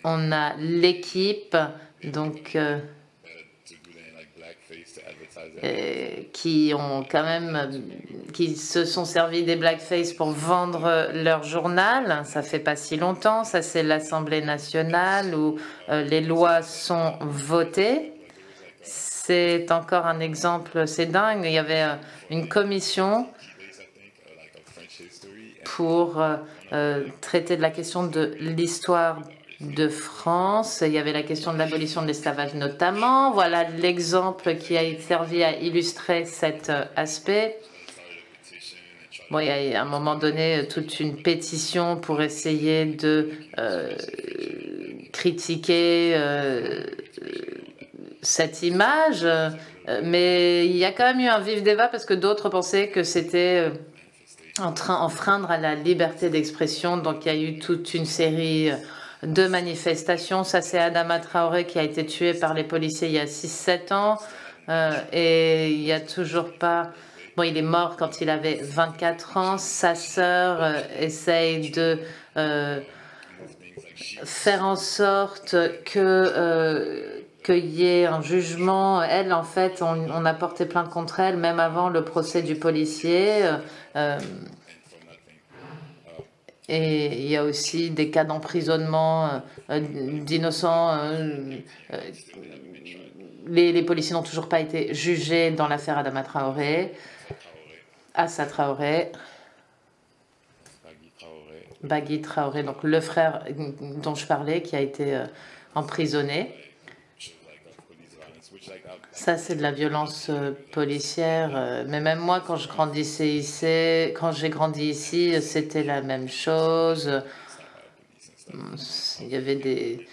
on a l'équipe, donc qui se sont servis des blackface pour vendre leur journal. Ça fait pas si longtemps. Ça, c'est l'Assemblée nationale où les lois sont votées. C'est encore un exemple, c'est dingue. Il y avait une commission pour traiter de la question de l'histoire de France. Il y avait la question de l'abolition de l'esclavage notamment. Voilà l'exemple qui a servi à illustrer cet aspect. Bon, il y a à un moment donné toute une pétition pour essayer de critiquer cette image, mais il y a quand même eu un vif débat parce que d'autres pensaient que c'était enfreindre à la liberté d'expression. Donc il y a eu toute une série de manifestations. Ça, c'est Adama Traoré qui a été tué par les policiers il y a 6-7 ans. Et il n'y a toujours pas... Bon, il est mort quand il avait 24 ans. Sa sœur essaye de faire en sorte qu'il y ait un jugement. Elle, en fait, on a porté plainte contre elle, même avant le procès du policier. Et il y a aussi des cas d'emprisonnement d'innocents. Les policiers n'ont toujours pas été jugés dans l'affaire Adama Traoré. Assa Traoré. Bagui Traoré, donc le frère dont je parlais, qui a été emprisonné. Ça, c'est de la violence policière. Mais même moi, quand j'ai grandi ici, c'était la même chose. Il y avait des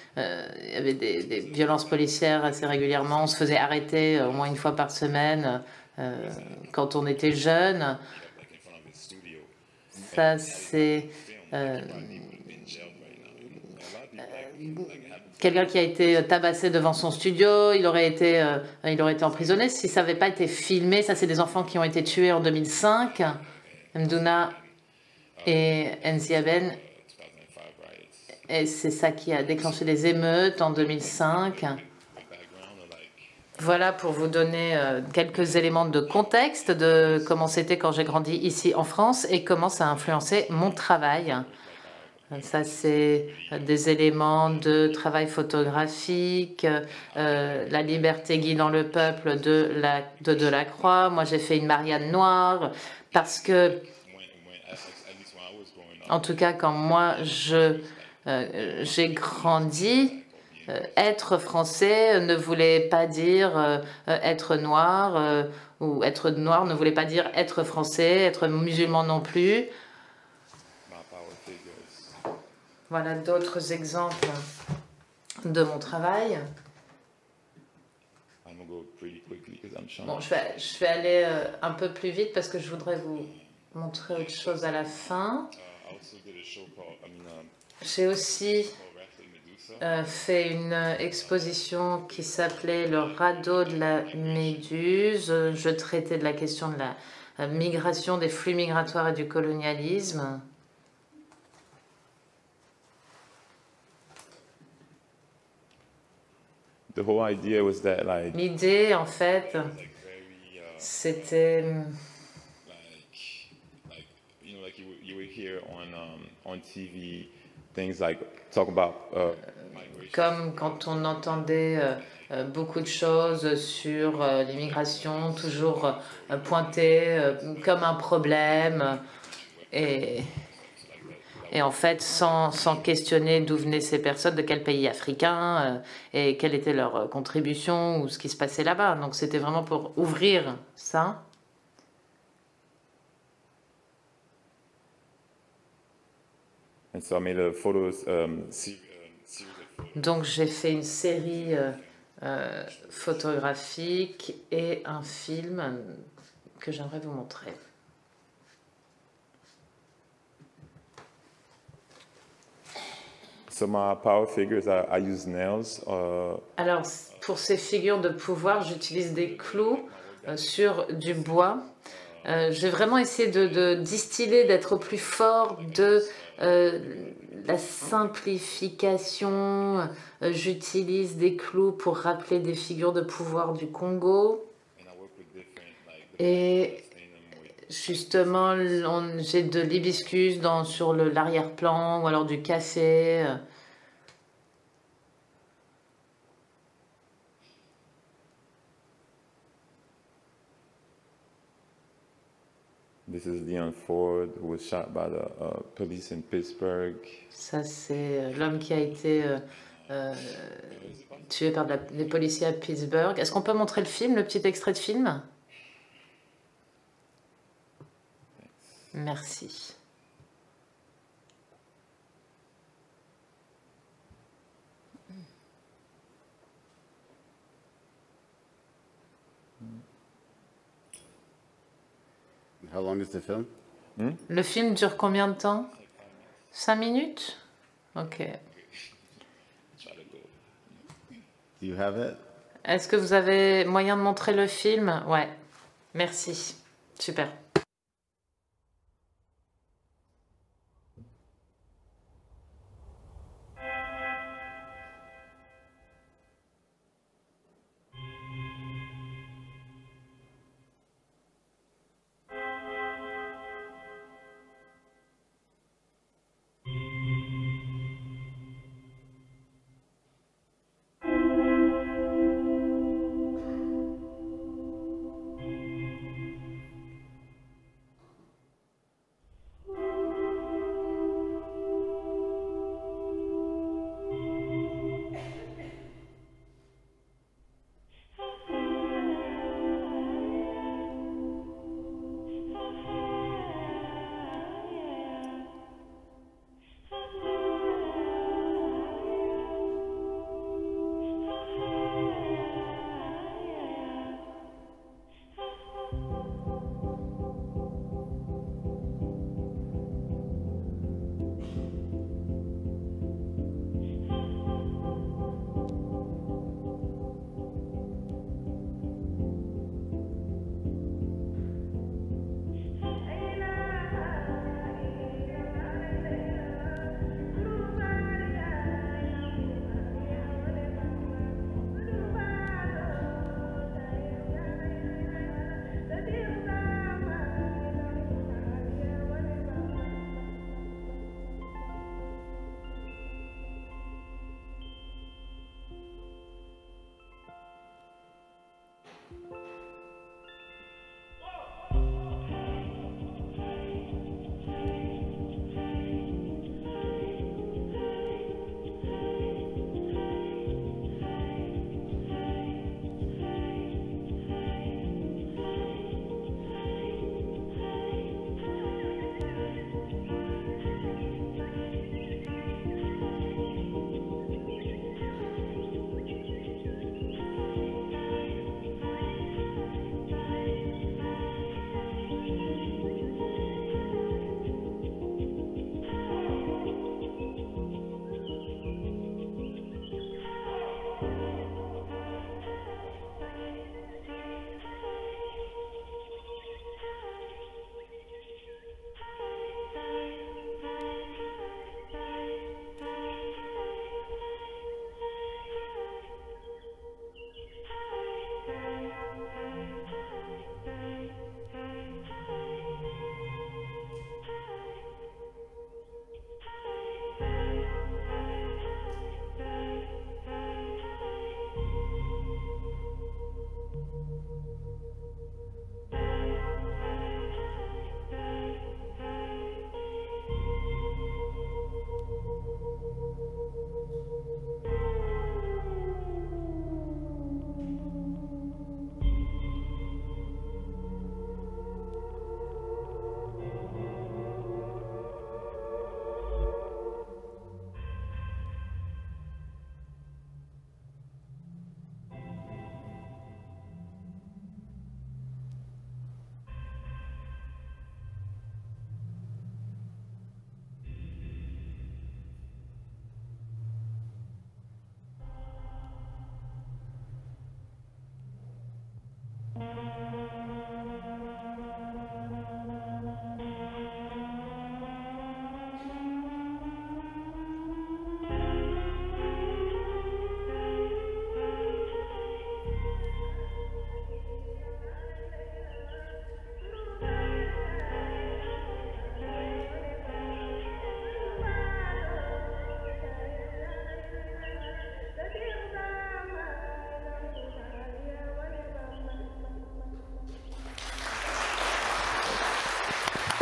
violences policières assez régulièrement. On se faisait arrêter au moins une fois par semaine quand on était jeune. Ça, c'est... quelqu'un qui a été tabassé devant son studio, il aurait été emprisonné si ça n'avait pas été filmé. Ça, c'est des enfants qui ont été tués en 2005, Mdouna et Nziaben. Et c'est ça qui a déclenché les émeutes en 2005. Voilà pour vous donner quelques éléments de contexte de comment c'était quand j'ai grandi ici en France et comment ça a influencé mon travail. Ça, c'est des éléments de travail photographique, la liberté guidant le peuple de Delacroix. Moi, j'ai fait une Marianne noire parce que, en tout cas, quand moi, j'ai grandi, être français ne voulait pas dire être noir, ou être noir ne voulait pas dire être français, être musulman non plus. Voilà d'autres exemples de mon travail. Bon, je vais aller un peu plus vite parce que je voudrais vous montrer autre chose à la fin. J'ai aussi fait une exposition qui s'appelait Le radeau de la Méduse. Je traitais de la question de la migration, des flux migratoires et du colonialisme. L'idée, en fait, c'était comme quand on entendait beaucoup de choses sur l'immigration, toujours pointées comme un problème, et en fait, sans questionner d'où venaient ces personnes, de quel pays africain, et quelle était leur contribution, ou ce qui se passait là-bas. Donc c'était vraiment pour ouvrir ça. Donc j'ai fait une série photographique et un film que j'aimerais vous montrer. Alors, pour ces figures de pouvoir, j'utilise des clous sur du bois. J'ai vraiment essayé de distiller, d'être au plus fort de la simplification. J'utilise des clous pour rappeler des figures de pouvoir du Congo. Et justement, j'ai de l'hibiscus sur l'arrière-plan ou alors du café. This is Leon Ford, who was shot by the police in Pittsburgh. Ça, c'est l'homme qui a été tué par les policiers à Pittsburgh. Est-ce qu'on peut montrer le film, le petit extrait de film? Merci. How long is the film? Le film dure combien de temps? 5 minutes? Ok. Do you have it? Est-ce que vous avez moyen de montrer le film? Ouais. Merci. Super.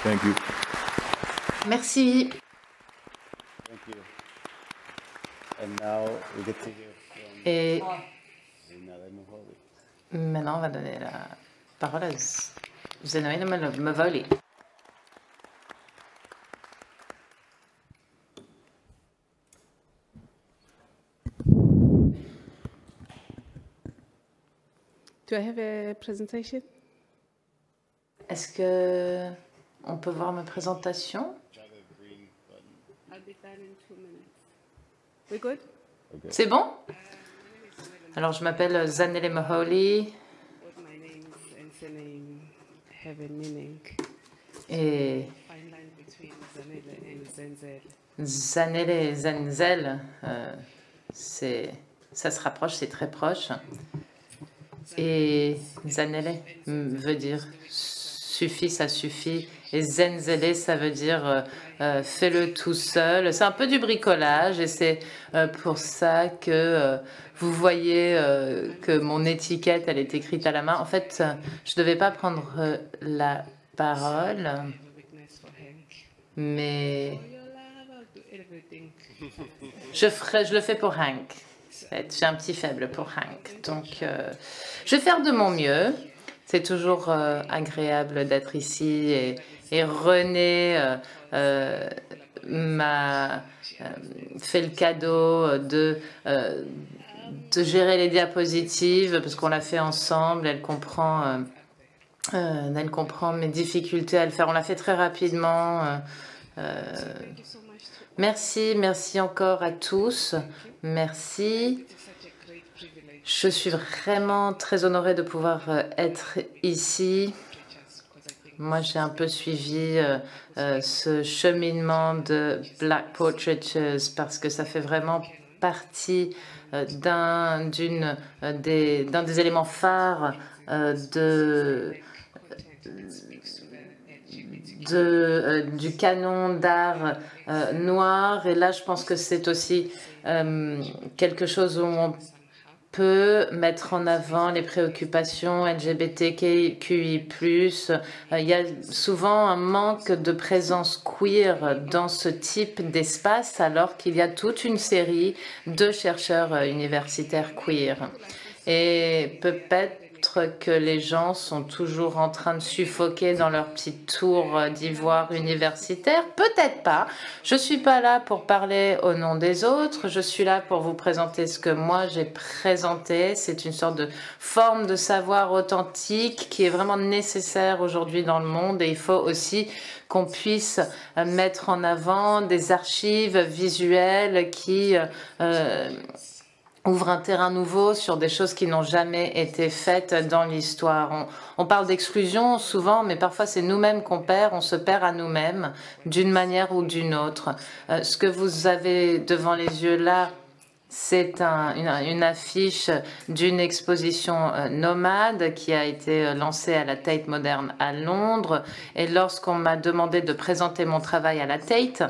Thank you. Merci. Thank you. And now we get to hear from Et Zainab Moholi. maintenant, on va donner la parole à Zenoïne Moholi. Do I have a presentation? Est-ce que on peut voir ma présentation? I'll be done in 2 minutes. We good? C'est bon? Alors, je m'appelle Zanele Moholi Both my names and surname have a meaning. et Fine line between Zanele and Zenzel. Zanele et Zenzel, ça se rapproche, c'est très proche. Et Zanele veut dire suffit, ça suffit. Et Zenzele, ça veut dire fais-le tout seul. C'est un peu du bricolage et c'est pour ça que vous voyez que mon étiquette, elle est écrite à la main. En fait, je ne devais pas prendre la parole, mais je le fais pour Hank. J'ai un petit faible pour Hank. Donc, je vais faire de mon mieux. C'est toujours agréable d'être ici et René m'a fait le cadeau de gérer les diapositives parce qu'on l'a fait ensemble. Elle comprend mes difficultés à le faire. On l'a fait très rapidement. Merci encore à tous. Merci. Je suis vraiment très honorée de pouvoir être ici. Moi, j'ai un peu suivi ce cheminement de Black Portraitures parce que ça fait vraiment partie d'un des éléments phares du canon d'art noir. Et là, je pense que c'est aussi quelque chose où on peut mettre en avant les préoccupations LGBTQI+. Il y a souvent un manque de présence queer dans ce type d'espace, alors qu'il y a toute une série de chercheurs universitaires queer. Et peut-être que les gens sont toujours en train de suffoquer dans leur petite tour d'ivoire universitaire. Peut-être pas. Je ne suis pas là pour parler au nom des autres. Je suis là pour vous présenter ce que moi j'ai présenté. C'est une sorte de forme de savoir authentique qui est vraiment nécessaire aujourd'hui dans le monde. Et il faut aussi qu'on puisse mettre en avant des archives visuelles qui ouvre un terrain nouveau sur des choses qui n'ont jamais été faites dans l'histoire. On parle d'exclusion souvent, mais parfois c'est nous-mêmes qu'on perd, on se perd à nous-mêmes d'une manière ou d'une autre. Ce que vous avez devant les yeux là, c'est une affiche d'une exposition nomade qui a été lancée à la Tate Moderne à Londres. Et lorsqu'on m'a demandé de présenter mon travail à la Tate,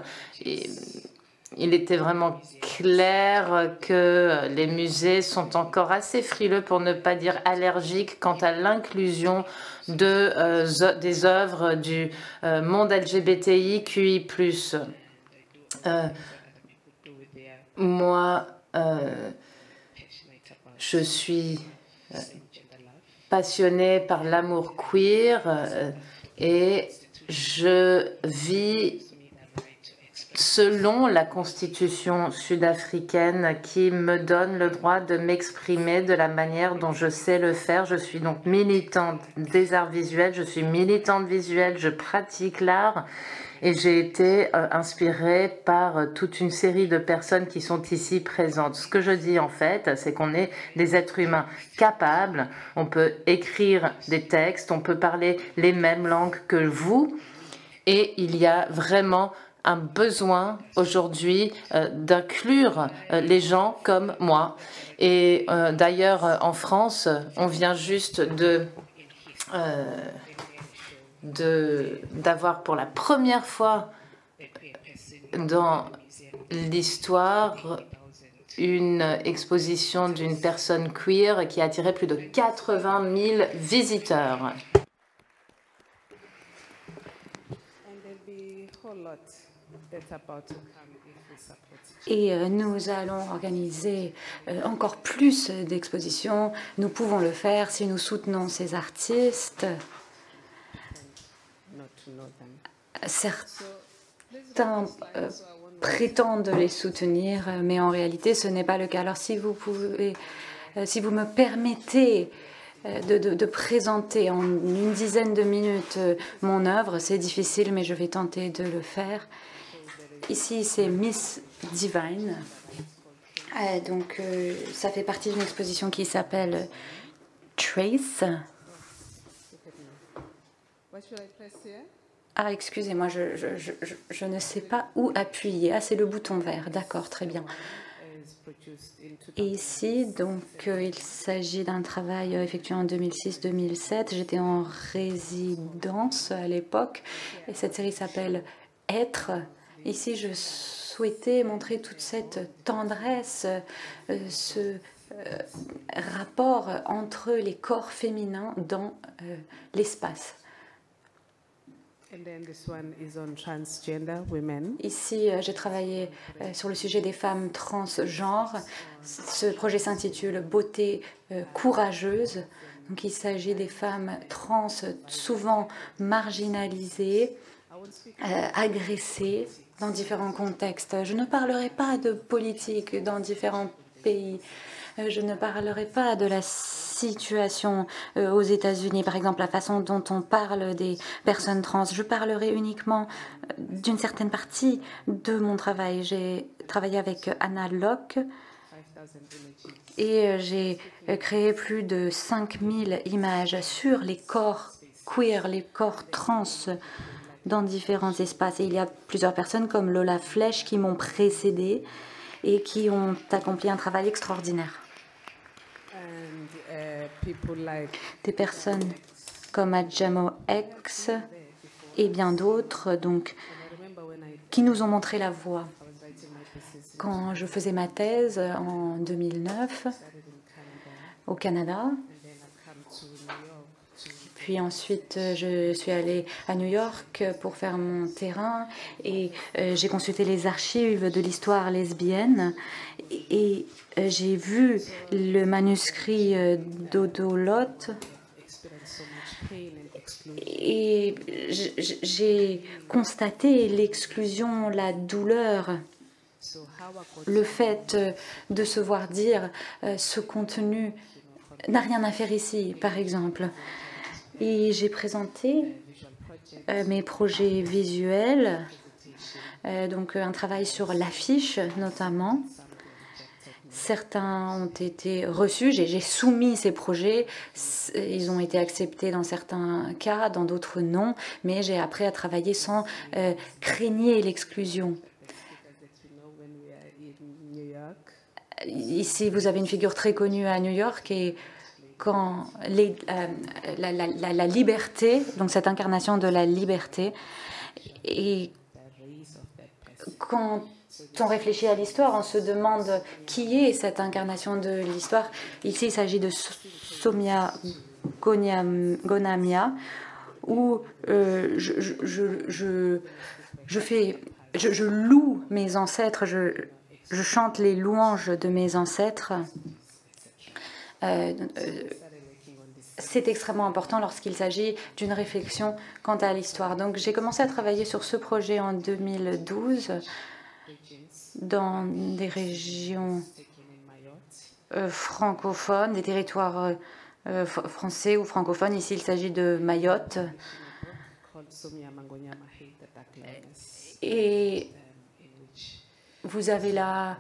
il était vraiment clair que les musées sont encore assez frileux, pour ne pas dire allergiques, quant à l'inclusion des œuvres du monde LGBTIQI+. Moi, je suis passionnée par l'amour queer et je vis selon la constitution sud-africaine qui me donne le droit de m'exprimer de la manière dont je sais le faire. Je suis donc militante des arts visuels, je suis militante visuelle, je pratique l'art et j'ai été inspirée par toute une série de personnes qui sont ici présentes. Ce que je dis en fait, c'est qu'on est des êtres humains capables, on peut écrire des textes, on peut parler les mêmes langues que vous et il y a vraiment un besoin aujourd'hui d'inclure les gens comme moi. Et d'ailleurs, en France, on vient juste d'avoir pour la première fois dans l'histoire une exposition d'une personne queer qui a attiré plus de 80 000 visiteurs. And there'll be a whole lot that's about to come if we support each Et nous allons organiser encore plus d'expositions. Nous pouvons le faire si nous soutenons ces artistes. other, not to know them. Certains prétendent les soutenir, mais en réalité, ce n'est pas le cas. Alors, si vous me permettez de présenter en une dizaine de minutes mon œuvre, c'est difficile, mais je vais tenter de le faire. Ici, c'est Miss Divine. Donc, ça fait partie d'une exposition qui s'appelle Trace. What should I press here? Ah, excusez-moi, je ne sais pas où appuyer. Ah, c'est le bouton vert. D'accord, très bien. Is produced in Et ici, donc, il s'agit d'un travail effectué en 2006-2007. J'étais en résidence à l'époque et cette série s'appelle Être. Ici, je souhaitais montrer toute cette tendresse, ce rapport entre les corps féminins dans l'espace. And then this one is on transgender women. Ici, j'ai travaillé sur le sujet des femmes transgenres. Ce projet s'intitule Beauté courageuse. Donc, il s'agit des femmes trans souvent marginalisées, agressées dans différents contextes. Je ne parlerai pas de politique dans différents pays. Je ne parlerai pas de la situation aux États-Unis, par exemple, la façon dont on parle des personnes trans. Je parlerai uniquement d'une certaine partie de mon travail. J'ai travaillé avec Anna Locke et j'ai créé plus de 5000 images sur les corps queer, les corps trans dans différents espaces. Et il y a plusieurs personnes comme Lola Flèche qui m'ont précédée et qui ont accompli un travail extraordinaire. Des personnes comme Adjamo X et bien d'autres, donc, qui nous ont montré la voie. Quand je faisais ma thèse en 2009 au Canada, puis ensuite je suis allée à New York pour faire mon terrain et j'ai consulté les archives de l'histoire lesbienne et j'ai vu le manuscrit d'Odo-Lotte et j'ai constaté l'exclusion, la douleur, le fait de se voir dire ce contenu n'a rien à faire ici, par exemple. Et j'ai présenté mes projets visuels, donc un travail sur l'affiche notamment. Certains ont été reçus, j'ai soumis ces projets, ils ont été acceptés dans certains cas, dans d'autres non, mais j'ai appris à travailler sans craigner l'exclusion. Ici, vous avez une figure très connue à New York et quand la liberté, donc cette incarnation de la liberté, et quand on réfléchit à l'histoire, on se demande qui est cette incarnation de l'histoire. Ici, il s'agit de Somia Gonamia, où je loue mes ancêtres, je chante les louanges de mes ancêtres. C'est extrêmement important lorsqu'il s'agit d'une réflexion quant à l'histoire. Donc j'ai commencé à travailler sur ce projet en 2012 dans des régions francophones, des territoires français ou francophones. Ici, il s'agit de Mayotte. Et vous avez là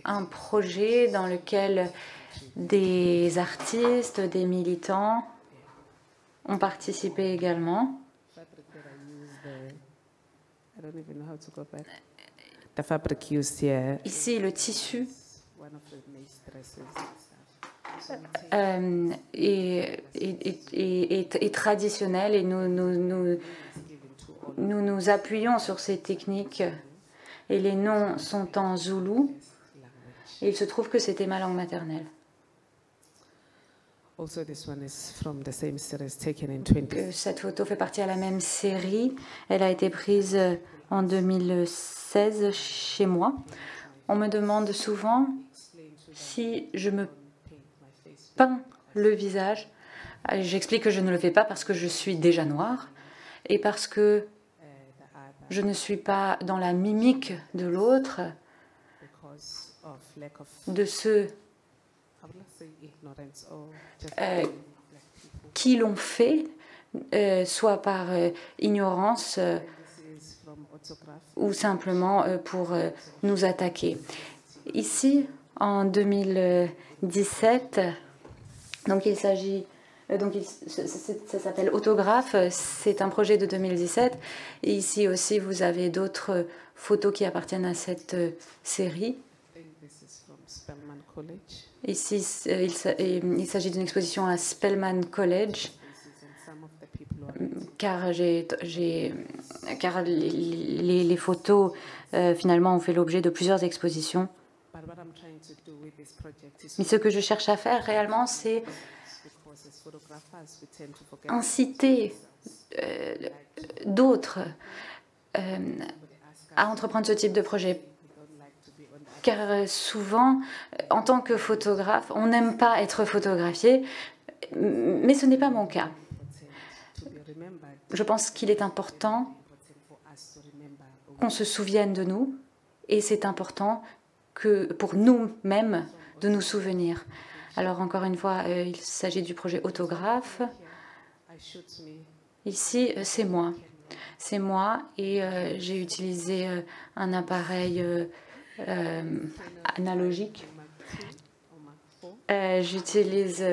un projet dans lequel des artistes, des militants ont participé également. Ici, le tissu est traditionnel et nous nous appuyons sur ces techniques. Et les noms sont en zoulou. Et il se trouve que c'était ma langue maternelle. Cette photo fait partie de la même série. Elle a été prise en 2016 chez moi. On me demande souvent si je me peins le visage. J'explique que je ne le fais pas parce que je suis déjà noire et parce que je ne suis pas dans la mimique de l'autre, de ceux qui l'ont fait, soit par ignorance ou simplement pour nous attaquer. Ici, en 2017, donc il s'agit... ça s'appelle Autographe, c'est un projet de 2017. Et ici aussi, vous avez d'autres photos qui appartiennent à cette série. Ici, il s'agit d'une exposition à Spelman College, car les photos, finalement, ont fait l'objet de plusieurs expositions. Mais ce que je cherche à faire réellement, c'est inciter d'autres à entreprendre ce type de projet. Car souvent, en tant que photographe, on n'aime pas être photographié, mais ce n'est pas mon cas. Je pense qu'il est important qu'on se souvienne de nous, et c'est important que pour nous-mêmes de nous souvenir. Alors encore une fois, il s'agit du projet Autographe. Ici, c'est moi. C'est moi et j'ai utilisé un appareil analogique. J'utilise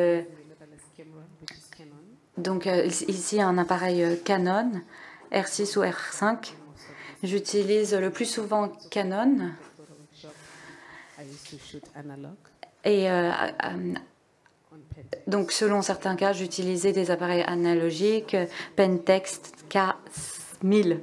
donc ici un appareil Canon, R6 ou R5. J'utilise le plus souvent Canon. Et donc, selon certains cas, j'utilisais des appareils analogiques, Pentax K1000.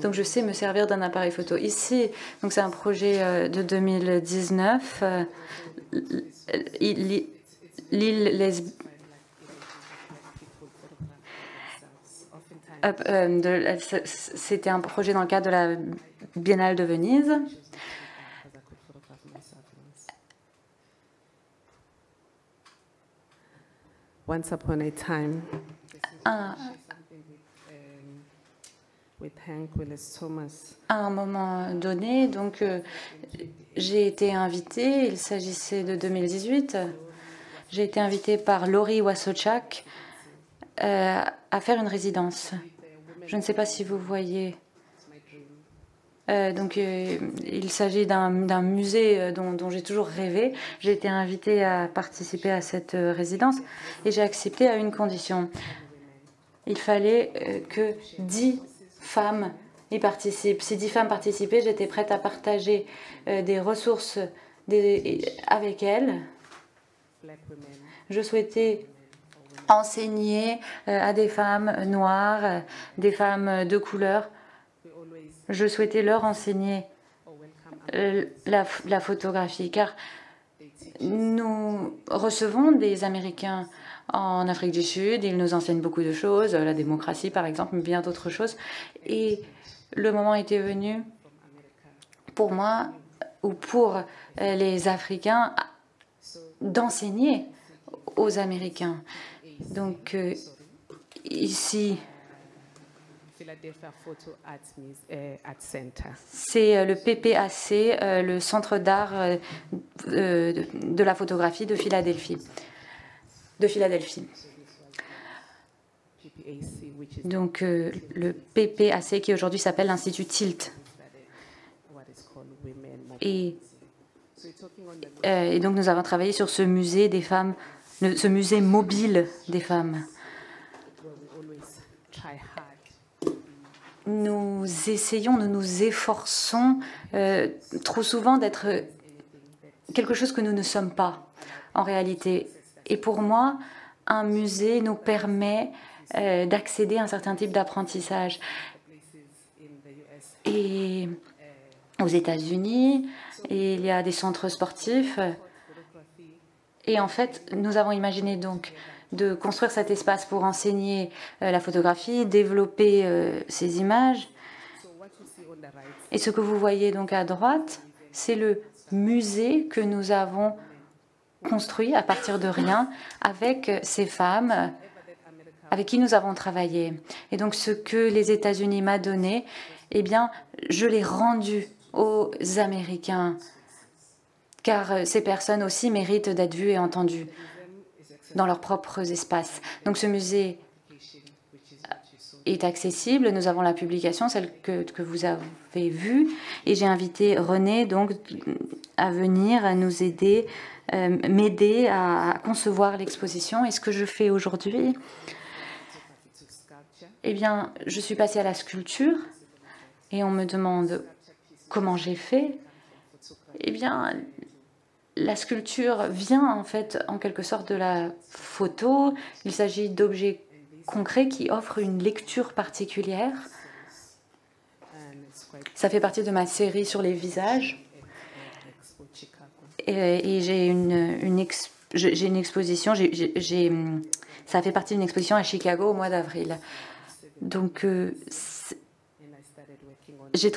Donc, je sais me servir d'un appareil photo. Ici, donc c'est un projet de 2019. C'était un projet dans le cadre de la Biennale de Venise. Once upon a time, à un moment donné, donc j'ai été invitée, il s'agissait de 2018, j'ai été invitée par Laurie Wassochak à faire une résidence. Je ne sais pas si vous voyez. Donc, il s'agit d'un musée dont j'ai toujours rêvé. J'ai été invitée à participer à cette résidence et j'ai accepté à une condition. Il fallait que 10 femmes y participent. Si 10 femmes participaient, j'étais prête à partager des ressources avec elles. Je souhaitais enseigner à des femmes noires, des femmes de couleur. Je souhaitais leur enseigner la photographie, car nous recevons des Américains en Afrique du Sud. Ils nous enseignent beaucoup de choses, la démocratie par exemple, mais bien d'autres choses. Et le moment était venu pour moi ou pour les Africains d'enseigner aux Américains. Donc ici, Philadelphia Photo Art Center. c'est le PPAC, le Centre d'art de la photographie de Philadelphie. Donc le PPAC qui aujourd'hui s'appelle l'Institut Tilt. Et donc nous avons travaillé sur ce musée des femmes, ce musée mobile des femmes. Nous essayons, nous nous efforçons trop souvent d'être quelque chose que nous ne sommes pas en réalité. Et pour moi, un musée nous permet d'accéder à un certain type d'apprentissage. Et aux États-Unis, il y a des centres sportifs. Et en fait, nous avons imaginé donc de construire cet espace pour enseigner la photographie, développer ces images. Et ce que vous voyez donc à droite, c'est le musée que nous avons construit à partir de rien avec ces femmes avec qui nous avons travaillé. Et donc ce que les États-Unis m'ont donné, eh bien, je l'ai rendu aux Américains, car ces personnes aussi méritent d'être vues et entendues dans leurs propres espaces. Donc ce musée est accessible. Nous avons la publication, celle que vous avez vue, et j'ai invité René donc à venir, à nous aider, m'aider à concevoir l'exposition. Et ce que je fais aujourd'hui, eh bien, je suis passée à la sculpture, et on me demande comment j'ai fait. Eh bien, la sculpture vient en fait en quelque sorte de la photo. Il s'agit d'objets concrets qui offrent une lecture particulière. Ça fait partie de ma série sur les visages. Et j'ai une exposition, ça fait partie d'une exposition à Chicago au mois d'avril. Donc j'ai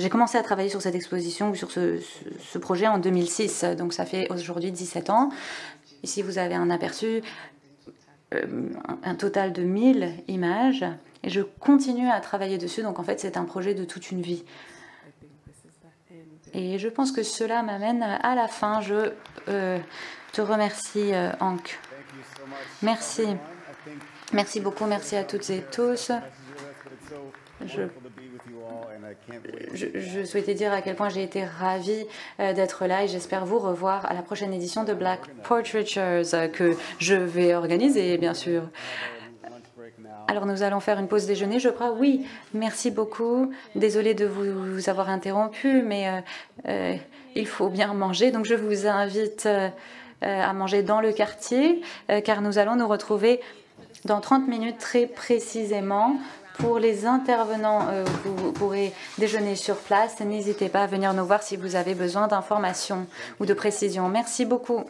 commencé à travailler sur cette exposition, sur ce projet en 2006, donc ça fait aujourd'hui 17 ans. Ici, vous avez un aperçu, un total de 1000 images, et je continue à travailler dessus, donc en fait, c'est un projet de toute une vie. Et je pense que cela m'amène à la fin. Je te remercie, Hank. Merci. Merci beaucoup, merci à toutes et tous. Je souhaitais dire à quel point j'ai été ravie d'être là et j'espère vous revoir à la prochaine édition de Black Portraitures que je vais organiser, bien sûr. Alors nous allons faire une pause déjeuner, je crois. Oui, merci beaucoup. Désolée de vous avoir interrompu, mais il faut bien manger. Donc je vous invite à manger dans le quartier, car nous allons nous retrouver dans 30 minutes très précisément. Pour les intervenants, vous pourrez déjeuner sur place. N'hésitez pas à venir nous voir si vous avez besoin d'informations ou de précisions. Merci beaucoup.